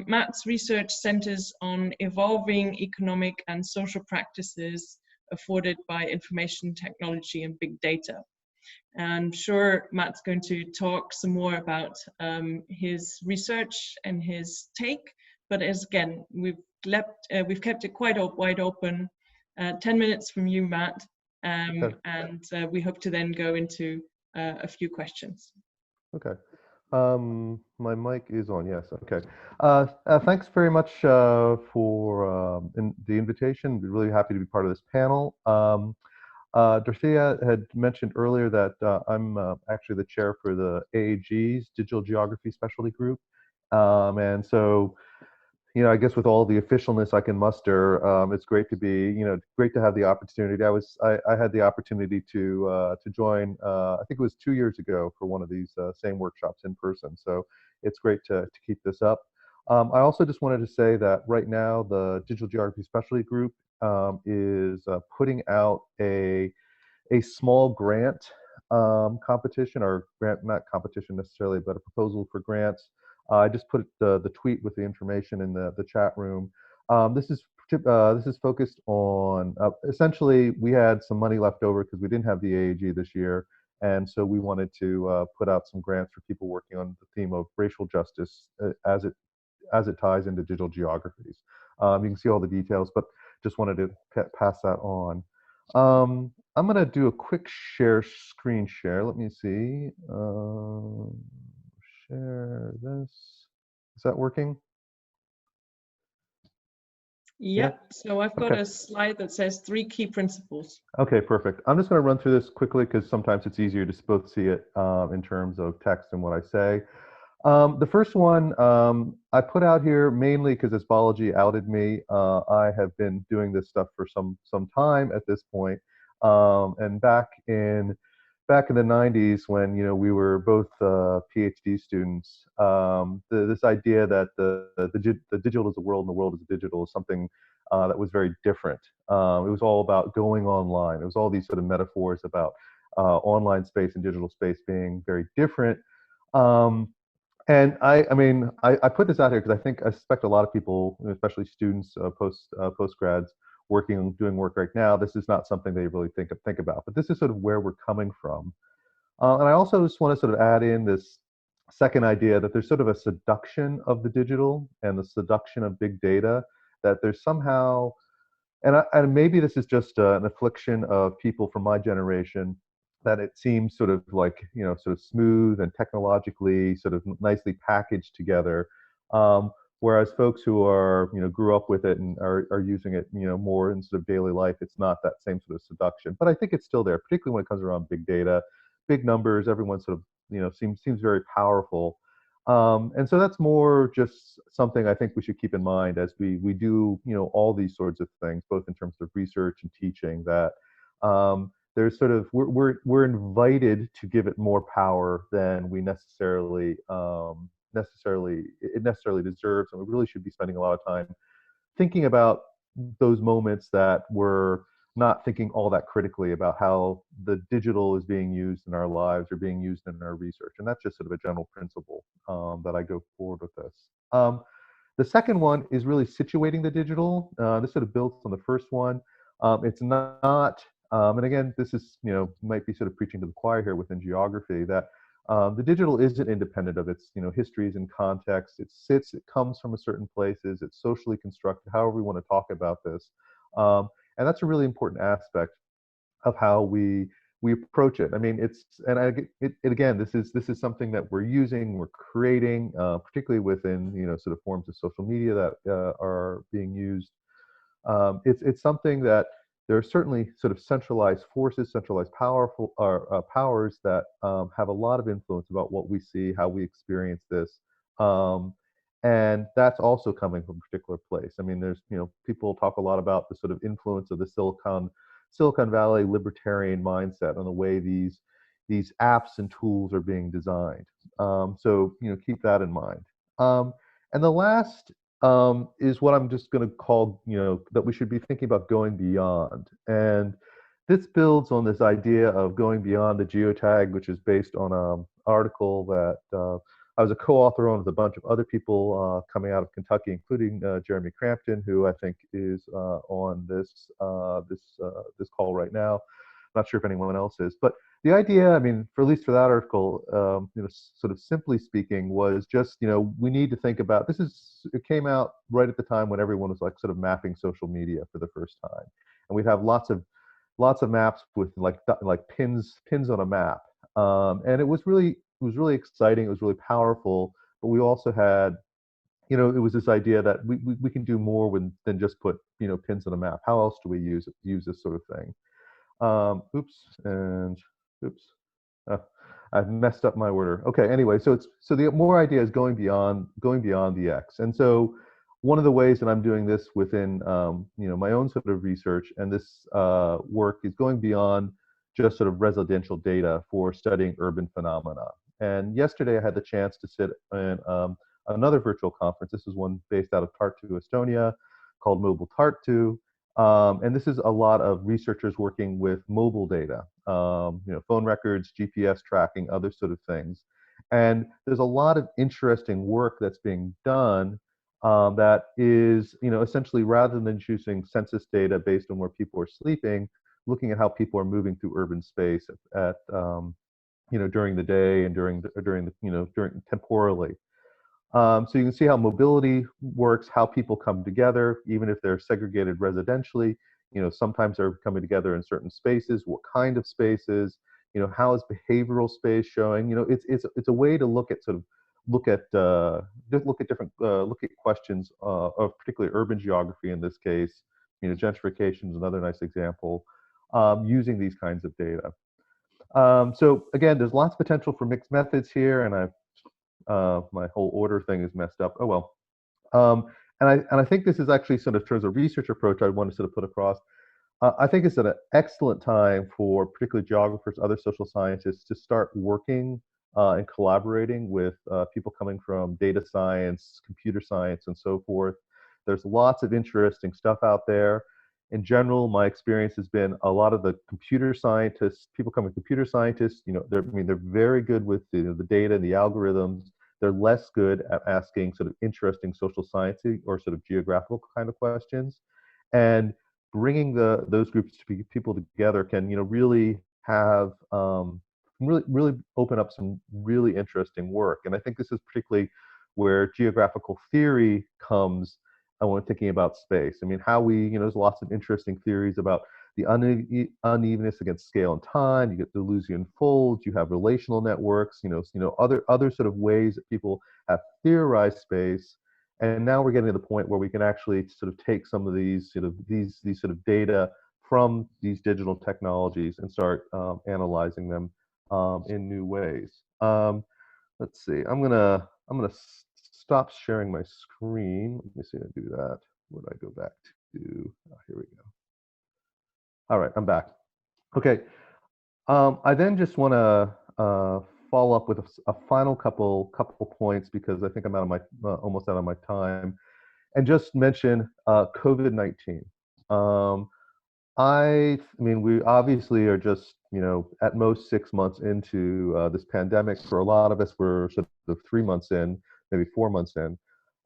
Matt's research centers on evolving economic and social practices afforded by information technology and big data. I'm sure Matt's going to talk some more about his research and his take, but as again, we've kept it quite wide open. 10 minutes from you, Matt, and we hope to then go into a few questions. Okay. My mic is on, yes, okay. Thanks very much for the invitation. We're really happy to be part of this panel. Dorothea had mentioned earlier that I'm actually the chair for the AAG's Digital Geography Specialty Group. And so, you know, I guess with all the officialness I can muster, it's great to be, you know, great to have the opportunity. I had the opportunity to join, I think it was 2 years ago, for one of these same workshops in person. So it's great to keep this up. I also just wanted to say that right now the Digital Geography Specialty Group is putting out a small grant competition, or grant, not competition necessarily, but a proposal for grants. I just put the tweet with the information in the chat room. This is this is focused on, essentially, we had some money left over because we didn't have the AAG this year. And so we wanted to put out some grants for people working on the theme of racial justice as it ties into digital geographies. You can see all the details, but just wanted to pass that on. I'm going to do a quick screen share. Let me see. Share this. Is that working? Yeah, so I've got a slide that says 3 key principles. Okay, perfect. I'm just going to run through this quickly because sometimes it's easier to both see it in terms of text and what I say. The first one I put out here mainly because as Balaji outed me, I have been doing this stuff for some time at this point. And back in the 90s when we were both PhD students, this idea that the digital is the world and the world is digital is something that was very different. It was all about going online. It was all these sort of metaphors about online space and digital space being very different. And I put this out here because I suspect a lot of people, especially students, postgrads, doing work right now, this is not something they really think about. But this is sort of where we're coming from. And I also just want to sort of add in this second idea that there's sort of a seduction of the digital and the seduction of big data, that there's somehow, and maybe this is just an affliction of people from my generation, that it seems sort of like, sort of smooth and technologically sort of nicely packaged together. Whereas folks who are, grew up with it and are using it, more in sort of daily life, it's not that same sort of seduction. But I think it's still there, particularly when it comes around big data, big numbers. Everyone sort of, seems very powerful. And so that's more just something I think we should keep in mind as we do, all these sorts of things, both in terms of research and teaching. That there's sort of we're invited to give it more power than we necessarily deserves, and we really should be spending a lot of time thinking about those moments that we're not thinking all that critically about how the digital is being used in our lives or being used in our research. And that's just sort of a general principle that I go forward with this. The second one is really situating the digital. This sort of builds on the first one. It's not, and again, this is, might be sort of preaching to the choir here within geography, that the digital isn't independent of its, histories and context. It comes from a certain places. It's socially constructed, however we want to talk about this. And that's a really important aspect of how we approach it. I mean, again, this is something that we're using, we're creating, particularly within, sort of forms of social media that are being used. It's something that there are certainly sort of centralized forces, centralized powers that have a lot of influence about what we see, how we experience this. And that's also coming from a particular place. I mean, there's, people talk a lot about the sort of influence of the Silicon Valley libertarian mindset on the way these apps and tools are being designed. So, keep that in mind. And the last is what I'm just going to call, that we should be thinking about going beyond. And this builds on this idea of going beyond the geotag, which is based on an article that I was a co-author on with a bunch of other people coming out of Kentucky, including Jeremy Crampton, who I think is on this call right now. Not sure if anyone else is, but the idea, I mean, at least for that article, sort of simply speaking, was just, we need to think about this. It came out right at the time when everyone was like sort of mapping social media for the first time, and we'd have lots of maps with like pins on a map, and it was really exciting. It was really powerful, but we also had, it was this idea that we can do more than just put pins on a map. How else do we use this sort of thing? I've messed up my order. Okay, anyway, so the more idea is going beyond the X. And so one of the ways that I'm doing this within my own sort of research and this work is going beyond just sort of residential data for studying urban phenomena. And yesterday I had the chance to sit in another virtual conference. This is one based out of Tartu, Estonia, called Mobile Tartu. And this is a lot of researchers working with mobile data, phone records, GPS tracking, other sort of things. And there's a lot of interesting work that's being done that is, essentially rather than choosing census data based on where people are sleeping, looking at how people are moving through urban space at during the day and during temporally. So you can see how mobility works, how people come together, even if they're segregated residentially. Sometimes they're coming together in certain spaces. What kind of spaces? How is behavioral space showing? It's a way to look at look at questions of particularly urban geography in this case. Gentrification is another nice example, using these kinds of data. So again, there's lots of potential for mixed methods here, and my whole order thing is messed up. Oh well. And I think this is actually sort of towards a research approach I want to sort of put across. I think it's an excellent time for particularly geographers, other social scientists to start working and collaborating with people coming from data science, computer science, and so forth. There's lots of interesting stuff out there. In general, my experience has been a lot of the computer scientists, people coming computer scientists, they're very good with the data and the algorithms. They're less good at asking sort of interesting social science or sort of geographical kind of questions. And bringing those groups to people together can, really have really open up some really interesting work. And I think this is particularly where geographical theory comes when thinking about space. I mean, how we, there's lots of interesting theories about the unevenness against scale and time. You get the Lewisian folds. You have relational networks. Other sort of ways that people have theorized space. And now we're getting to the point where we can actually sort of take some of these sort of data from these digital technologies and start analyzing them in new ways. Let's see. I'm gonna stop sharing my screen. Let me see how to do that. Where do I go back to? Oh, here we go. All right, I'm back. Okay. I then just want to follow up with a final couple points, because I think I'm almost out of my time, and just mention COVID-19. I mean, we obviously are just, at most 6 months into this pandemic. For a lot of us, we're sort of 3 months in, maybe 4 months in.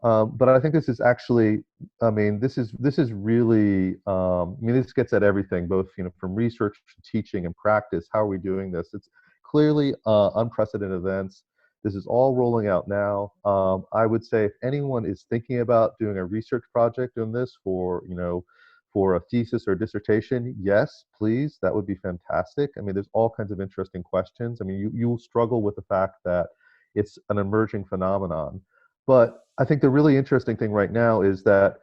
But I think this is actually, this is really, this gets at everything, both, from research to teaching and practice. How are we doing this? It's clearly unprecedented events. This is all rolling out now. I would say if anyone is thinking about doing a research project on this for a thesis or dissertation, yes, please, that would be fantastic. I mean, there's all kinds of interesting questions. I mean, you will struggle with the fact that it's an emerging phenomenon. But I think the really interesting thing right now is that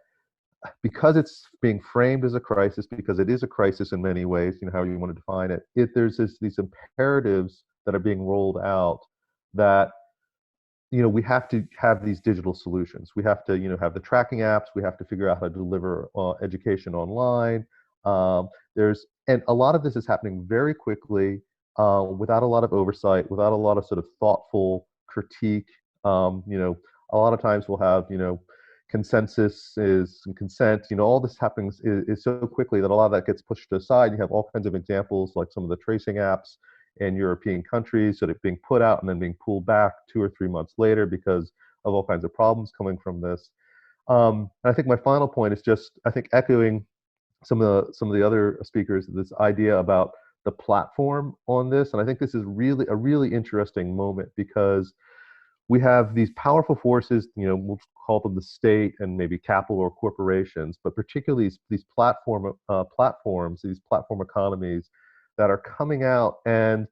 because it's being framed as a crisis, because it is a crisis in many ways, how you want to define it, there's these imperatives that are being rolled out that, we have to have these digital solutions. We have to, have the tracking apps. We have to figure out how to deliver education online. And a lot of this is happening very quickly, without a lot of oversight, without a lot of sort of thoughtful critique. A lot of times we'll have, consensus and consent, all this happens is so quickly that a lot of that gets pushed aside. You have all kinds of examples, like some of the tracing apps in European countries, sort of being put out and then being pulled back 2 or 3 months later because of all kinds of problems coming from this. And I think my final point is just, I think, echoing some of the other speakers, this idea about the platform on this. And I think this is really a really interesting moment, because we have these powerful forces, we'll call them the state and maybe capital or corporations, but particularly these platforms, these platform economies that are coming out. And,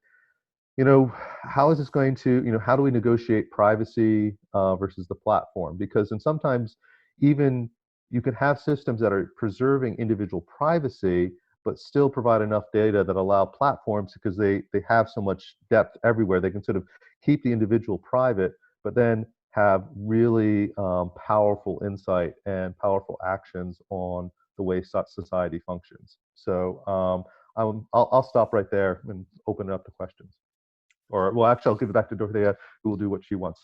how is this going to, how do we negotiate privacy versus the platform? Because sometimes even you can have systems that are preserving individual privacy, but still provide enough data that allow platforms, because they have so much depth everywhere, they can sort of keep the individual private, but then have really powerful insight and powerful actions on the way society functions. So I'll stop right there and open it up to questions. Or, well, actually, I'll give it back to Dorothea, who will do what she wants.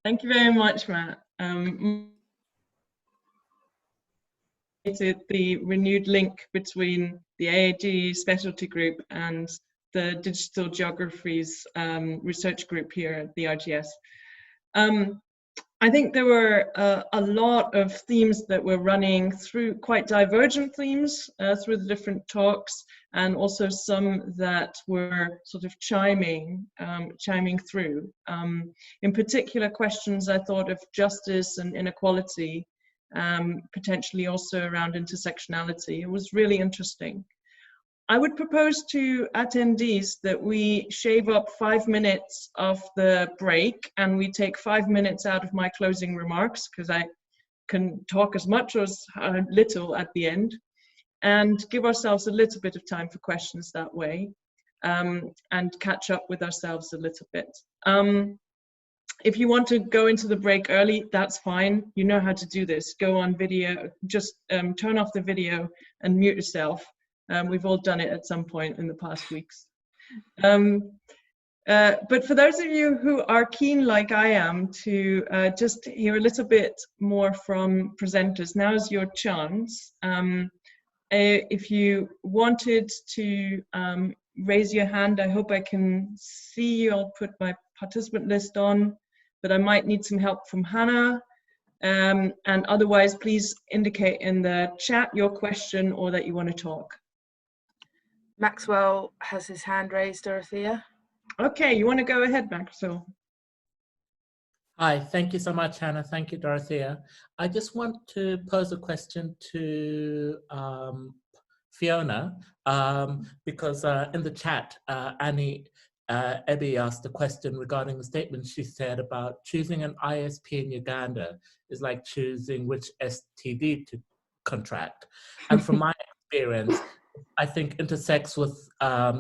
Thank you very much, Matt. The renewed link between the AAG specialty group and the Digital Geographies research group here at the RGS. I think there were a lot of themes that were running through, quite divergent themes through the different talks, and also some that were sort of chiming through. In particular, questions I thought of justice and inequality, potentially also around intersectionality. It was really interesting. I would propose to attendees that we shave up 5 minutes of the break, and we take 5 minutes out of my closing remarks, because I can talk as much or as little at the end, and give ourselves a little bit of time for questions that way, and catch up with ourselves a little bit. If you want to go into the break early, that's fine. You know how to do this. Go on video, just turn off the video and mute yourself. We've all done it at some point in the past weeks. But for those of you who are keen, like I am, to just hear a little bit more from presenters, now's your chance. If you wanted to raise your hand, I hope I can see you. I'll put my participant list on, but I might need some help from Hannah. And otherwise, please indicate in the chat your question or that you want to talk. Maxwell has his hand raised, Dorothea. Okay, you want to go ahead, Maxwell? Hi, thank you so much, Hannah. Thank you, Dorothea. I just want to pose a question to Fiona, because in the chat, Annie Ebby asked a question regarding the statement she said about choosing an ISP in Uganda is like choosing which STD to contract. And from my experience, I think intersects with,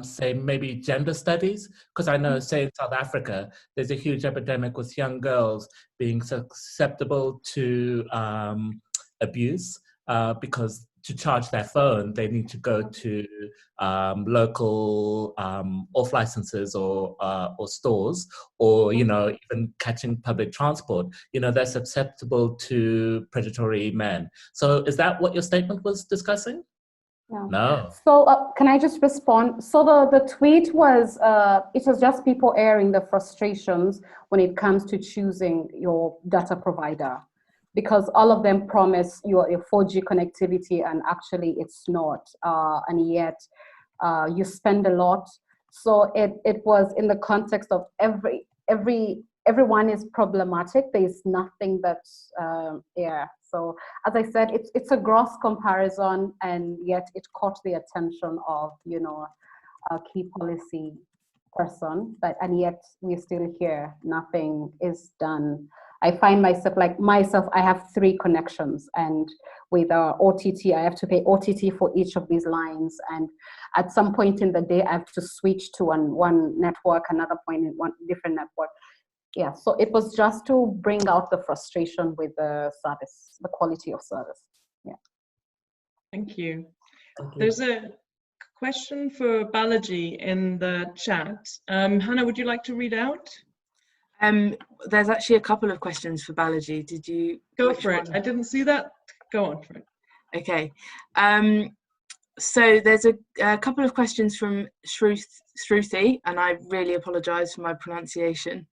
say, maybe gender studies, because I know, say, in South Africa, there's a huge epidemic with young girls being susceptible to abuse, because to charge their phone, they need to go to local off licenses or stores, or, you know, even catching public transport. You know, they're susceptible to predatory men. So is that what your statement was discussing? Yeah. No. So can I just respond? So the tweet was, it was just people airing the frustrations when it comes to choosing your data provider, because all of them promise you a 4G connectivity and actually it's not, and yet you spend a lot. So it was in the context of everyone is problematic. There's nothing that's So as I said, it's a gross comparison, and yet it caught the attention of, you know, a key policy person, and yet we're still here. Nothing is done. I find myself, I have 3 connections, and with OTT, I have to pay OTT for each of these lines. And at some point in the day, I have to switch to one network, another point in one different network. Yeah, so it was just to bring out the frustration with the service, the quality of service. Yeah. Thank you. There's a question for Balaji in the chat. Hannah, would you like to read out? There's actually a couple of questions for Balaji. Did you go for it? I didn't see that. Go on for it. Okay. So there's a couple of questions from Ssozi, and I really apologize for my pronunciation.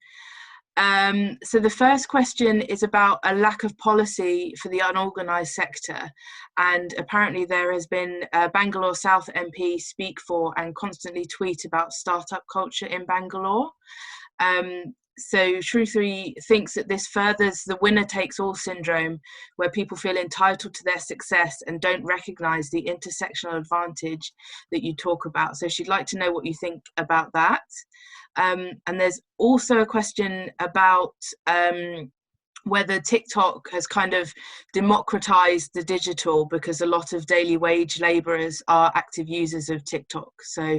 So the first question is about a lack of policy for the unorganised sector, and apparently there has been a Bangalore South MP speak for and constantly tweet about startup culture in Bangalore. So Ssozi thinks that this furthers the winner-takes-all syndrome, where people feel entitled to their success and don't recognise the intersectional advantage that you talk about. So she'd like to know what you think about that. And there's also a question about whether TikTok has kind of democratized the digital, because a lot of daily wage laborers are active users of TikTok. So,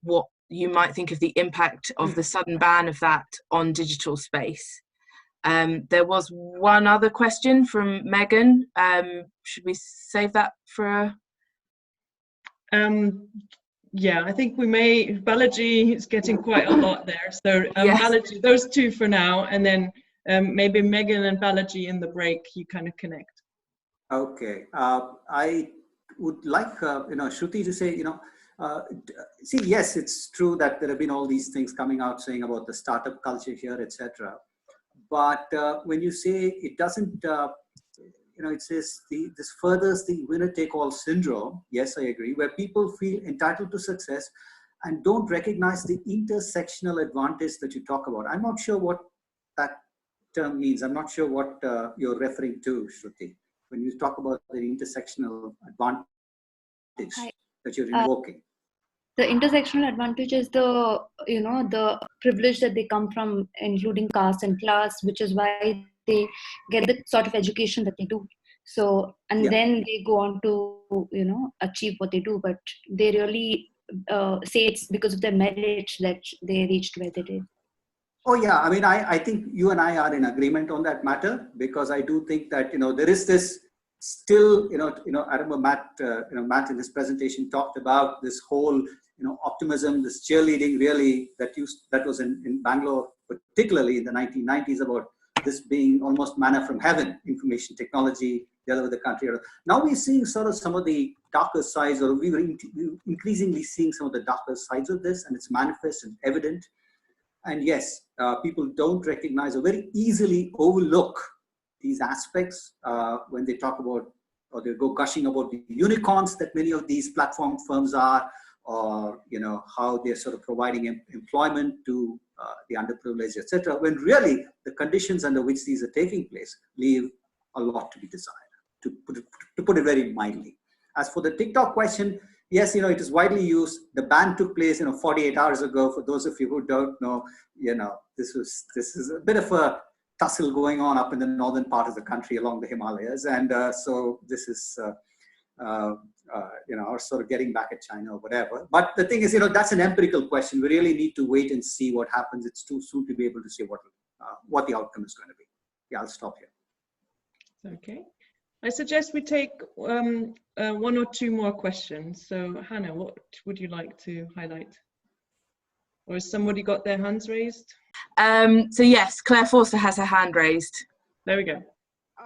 what you might think of the impact of the sudden ban of that on digital space. There was one other question from Megan. Should we save that for yeah, I think we may. Balaji is getting quite a lot there. So yes. Balaji, those 2 for now, and then maybe Megan and Balaji in the break, you kind of connect. Okay. I would like, Shruti to say, see, yes, it's true that there have been all these things coming out saying about the startup culture here, etc. But when you say it doesn't, it says this furthers the winner-take-all syndrome. Yes, I agree, where people feel entitled to success and don't recognize the intersectional advantage that you talk about. I'm not sure what that term means. I'm not sure what you're referring to, Shruti, when you talk about the intersectional advantage that you're invoking. The intersectional advantage is the privilege that they come from, including caste and class, which is why they get the sort of education that they do. So, and then they go on to, achieve what they do, but they really say it's because of their merit that they reached where they did. Oh yeah, I mean, I think you and I are in agreement on that matter, because I do think that, there is this still, I remember Matt in his presentation talked about this whole, optimism, this cheerleading really that was in Bangalore, particularly in the 1990s, about this being almost manna from heaven, information technology, the other way the country. Now we're seeing sort of some of the darker sides, or we were increasingly seeing some of the darker sides of this, and it's manifest and evident. And yes, people don't recognize or very easily overlook these aspects when they talk about, or they go gushing about the unicorns that many of these platform firms are, or how they're sort of providing employment to the underprivileged, etc. When really the conditions under which these are taking place leave a lot to be desired, to put it very mildly. As for the TikTok question, yes, it is widely used. The ban took place, 48 hours ago. For those of you who don't know, this is a bit of a tussle going on up in the northern part of the country along the Himalayas, and so this is, or sort of getting back at China or whatever. But the thing is, that's an empirical question. We really need to wait and see what happens. It's too soon to be able to say what the outcome is going to be. Yeah, I'll stop here. Okay. I suggest we take one or two more questions. So Hannah, what would you like to highlight? Or has somebody got their hands raised? So yes, Claire Forster has her hand raised. There we go.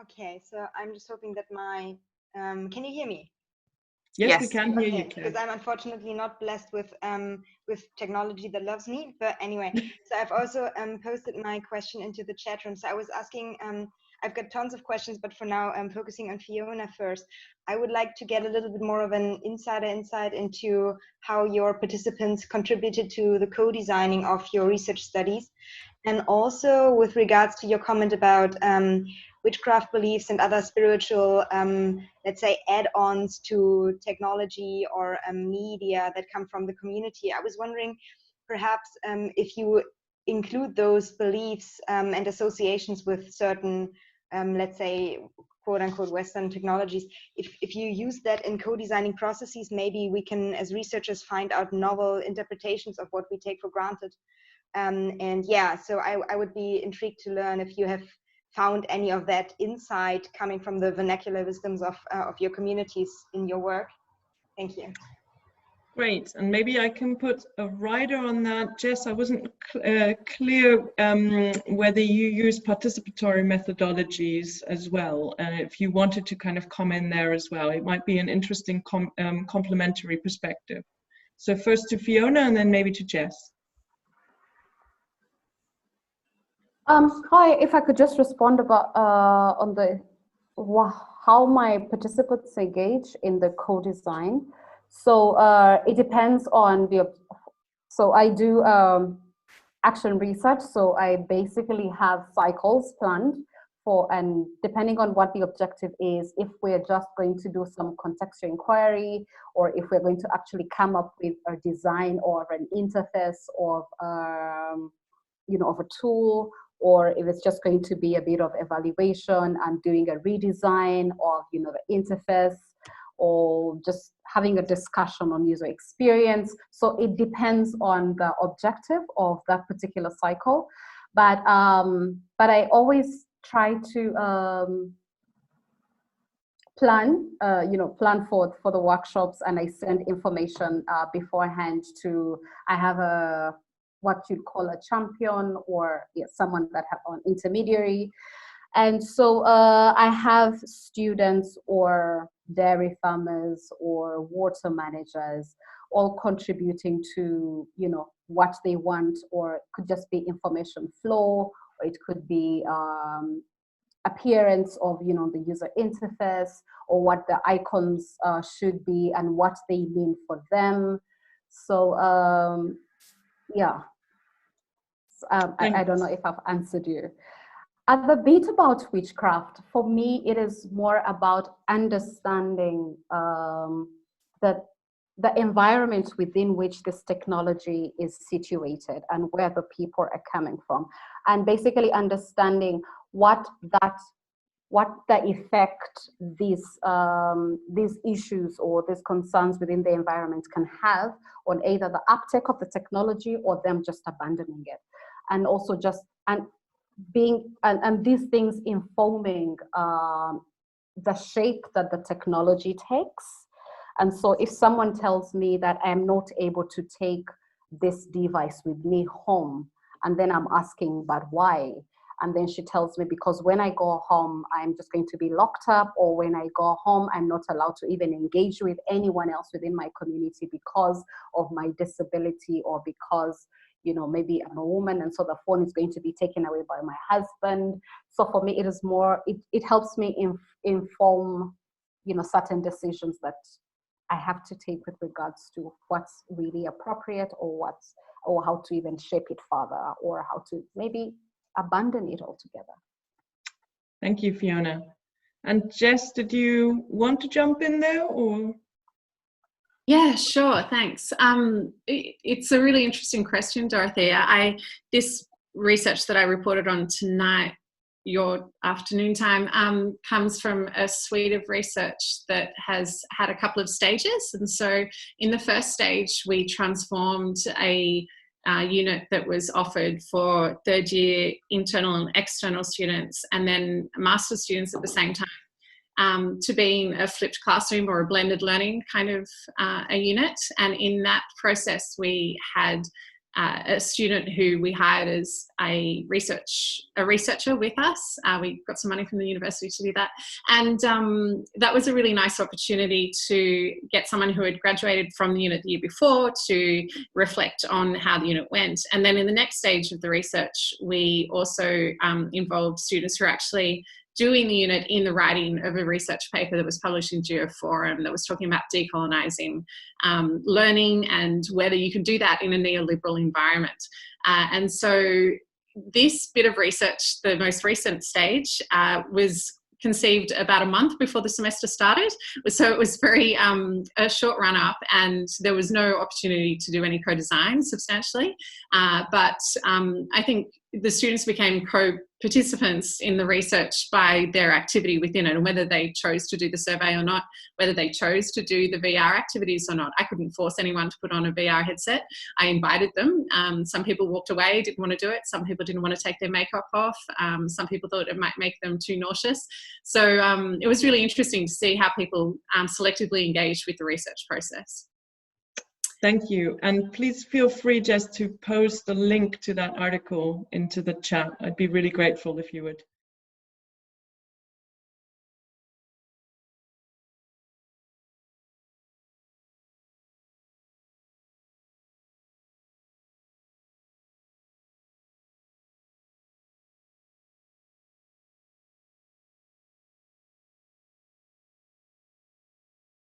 Okay, so I'm just hoping that my, can you hear me? Yes, we can hear you, Claire. Because I'm unfortunately not blessed with technology that loves me. But anyway, so I've also posted my question into the chat room. So I was asking, I've got tons of questions, but for now I'm focusing on Fiona first. I would like to get a little bit more of an insight into how your participants contributed to the co-designing of your research studies. And also with regards to your comment about witchcraft beliefs and other spiritual, let's say, add-ons to technology or media that come from the community. I was wondering, perhaps, if you include those beliefs and associations with certain, let's say, quote-unquote Western technologies, if you use that in co-designing processes, maybe we can, as researchers, find out novel interpretations of what we take for granted. And yeah, so I would be intrigued to learn if you have found any of that insight coming from the vernacular wisdoms of your communities in your work. Thank you. Great, and maybe I can put a rider on that. Jess, I wasn't clear whether you use participatory methodologies as well. If you wanted to kind of comment there as well, it might be an interesting complementary perspective. So first to Fiona and then maybe to Jess. Hi, if I could just respond about on the how my participants engage in the co-design. So it depends on the. So I do action research. So I basically have cycles planned for, and depending on what the objective is, if we're just going to do some contextual inquiry, or if we're going to actually come up with a design or an interface of of a tool, or if it's just going to be a bit of evaluation and doing a redesign of the interface, or just having a discussion on user experience. So it depends on the objective of that particular cycle. But I always try to plan for the workshops, and I send information beforehand to. I have a what you'd call a champion, or someone that have an intermediary. And so I have students or dairy farmers or water managers all contributing to what they want, or it could just be information flow, or it could be appearance of, you know, the user interface, or what the icons should be and what they mean for them. So yeah, I don't know if I've answered you. At the bit about witchcraft, for me, it is more about understanding the environment within which this technology is situated and where the people are coming from, and basically understanding what the effect these issues or these concerns within the environment can have on either the uptake of the technology or them just abandoning it, and also just and these things informing the shape that the technology takes. And so if someone tells me that I'm not able to take this device with me home, and then I'm asking, but why? And then she tells me, because when I go home, I'm just going to be locked up, or when I go home, I'm not allowed to even engage with anyone else within my community because of my disability, or because, you know, maybe I'm a woman and so the phone is going to be taken away by my husband. So for me, it is more, it helps me inform, you know, certain decisions that I have to take with regards to what's really appropriate, or how to even shape it further, or how to maybe abandon it altogether. Thank you, Fiona. And Jess, did you want to jump in there, or? Yeah, sure, thanks. It's a really interesting question, Dorothea. This research that I reported on tonight, your afternoon time, comes from a suite of research that has had a couple of stages. And so in the first stage, we transformed a unit that was offered for third year internal and external students, and then master's students at the same time, to being a flipped classroom or a blended learning kind of a unit. And in that process, we had a student who we hired as a researcher with us. We got some money from the university to do that. And that was a really nice opportunity to get someone who had graduated from the unit the year before to reflect on how the unit went. And then in the next stage of the research, we also involved students who are actually doing the unit in the writing of a research paper that was published in Geoforum that was talking about decolonising learning and whether you can do that in a neoliberal environment. And so this bit of research, the most recent stage, was conceived about a month before the semester started. So it was very a short run up, and there was no opportunity to do any co-design substantially. But I think the students became co-participants in the research by their activity within it, and whether they chose to do the survey or not, whether they chose to do the VR activities or not. I couldn't force anyone to put on a VR headset. I invited them. Some people walked away, didn't want to do it. Some people didn't want to take their makeup off. Some people thought it might make them too nauseous. So it was really interesting to see how people selectively engaged with the research process. Thank you. And please feel free just to post the link to that article into the chat. I'd be really grateful if you would.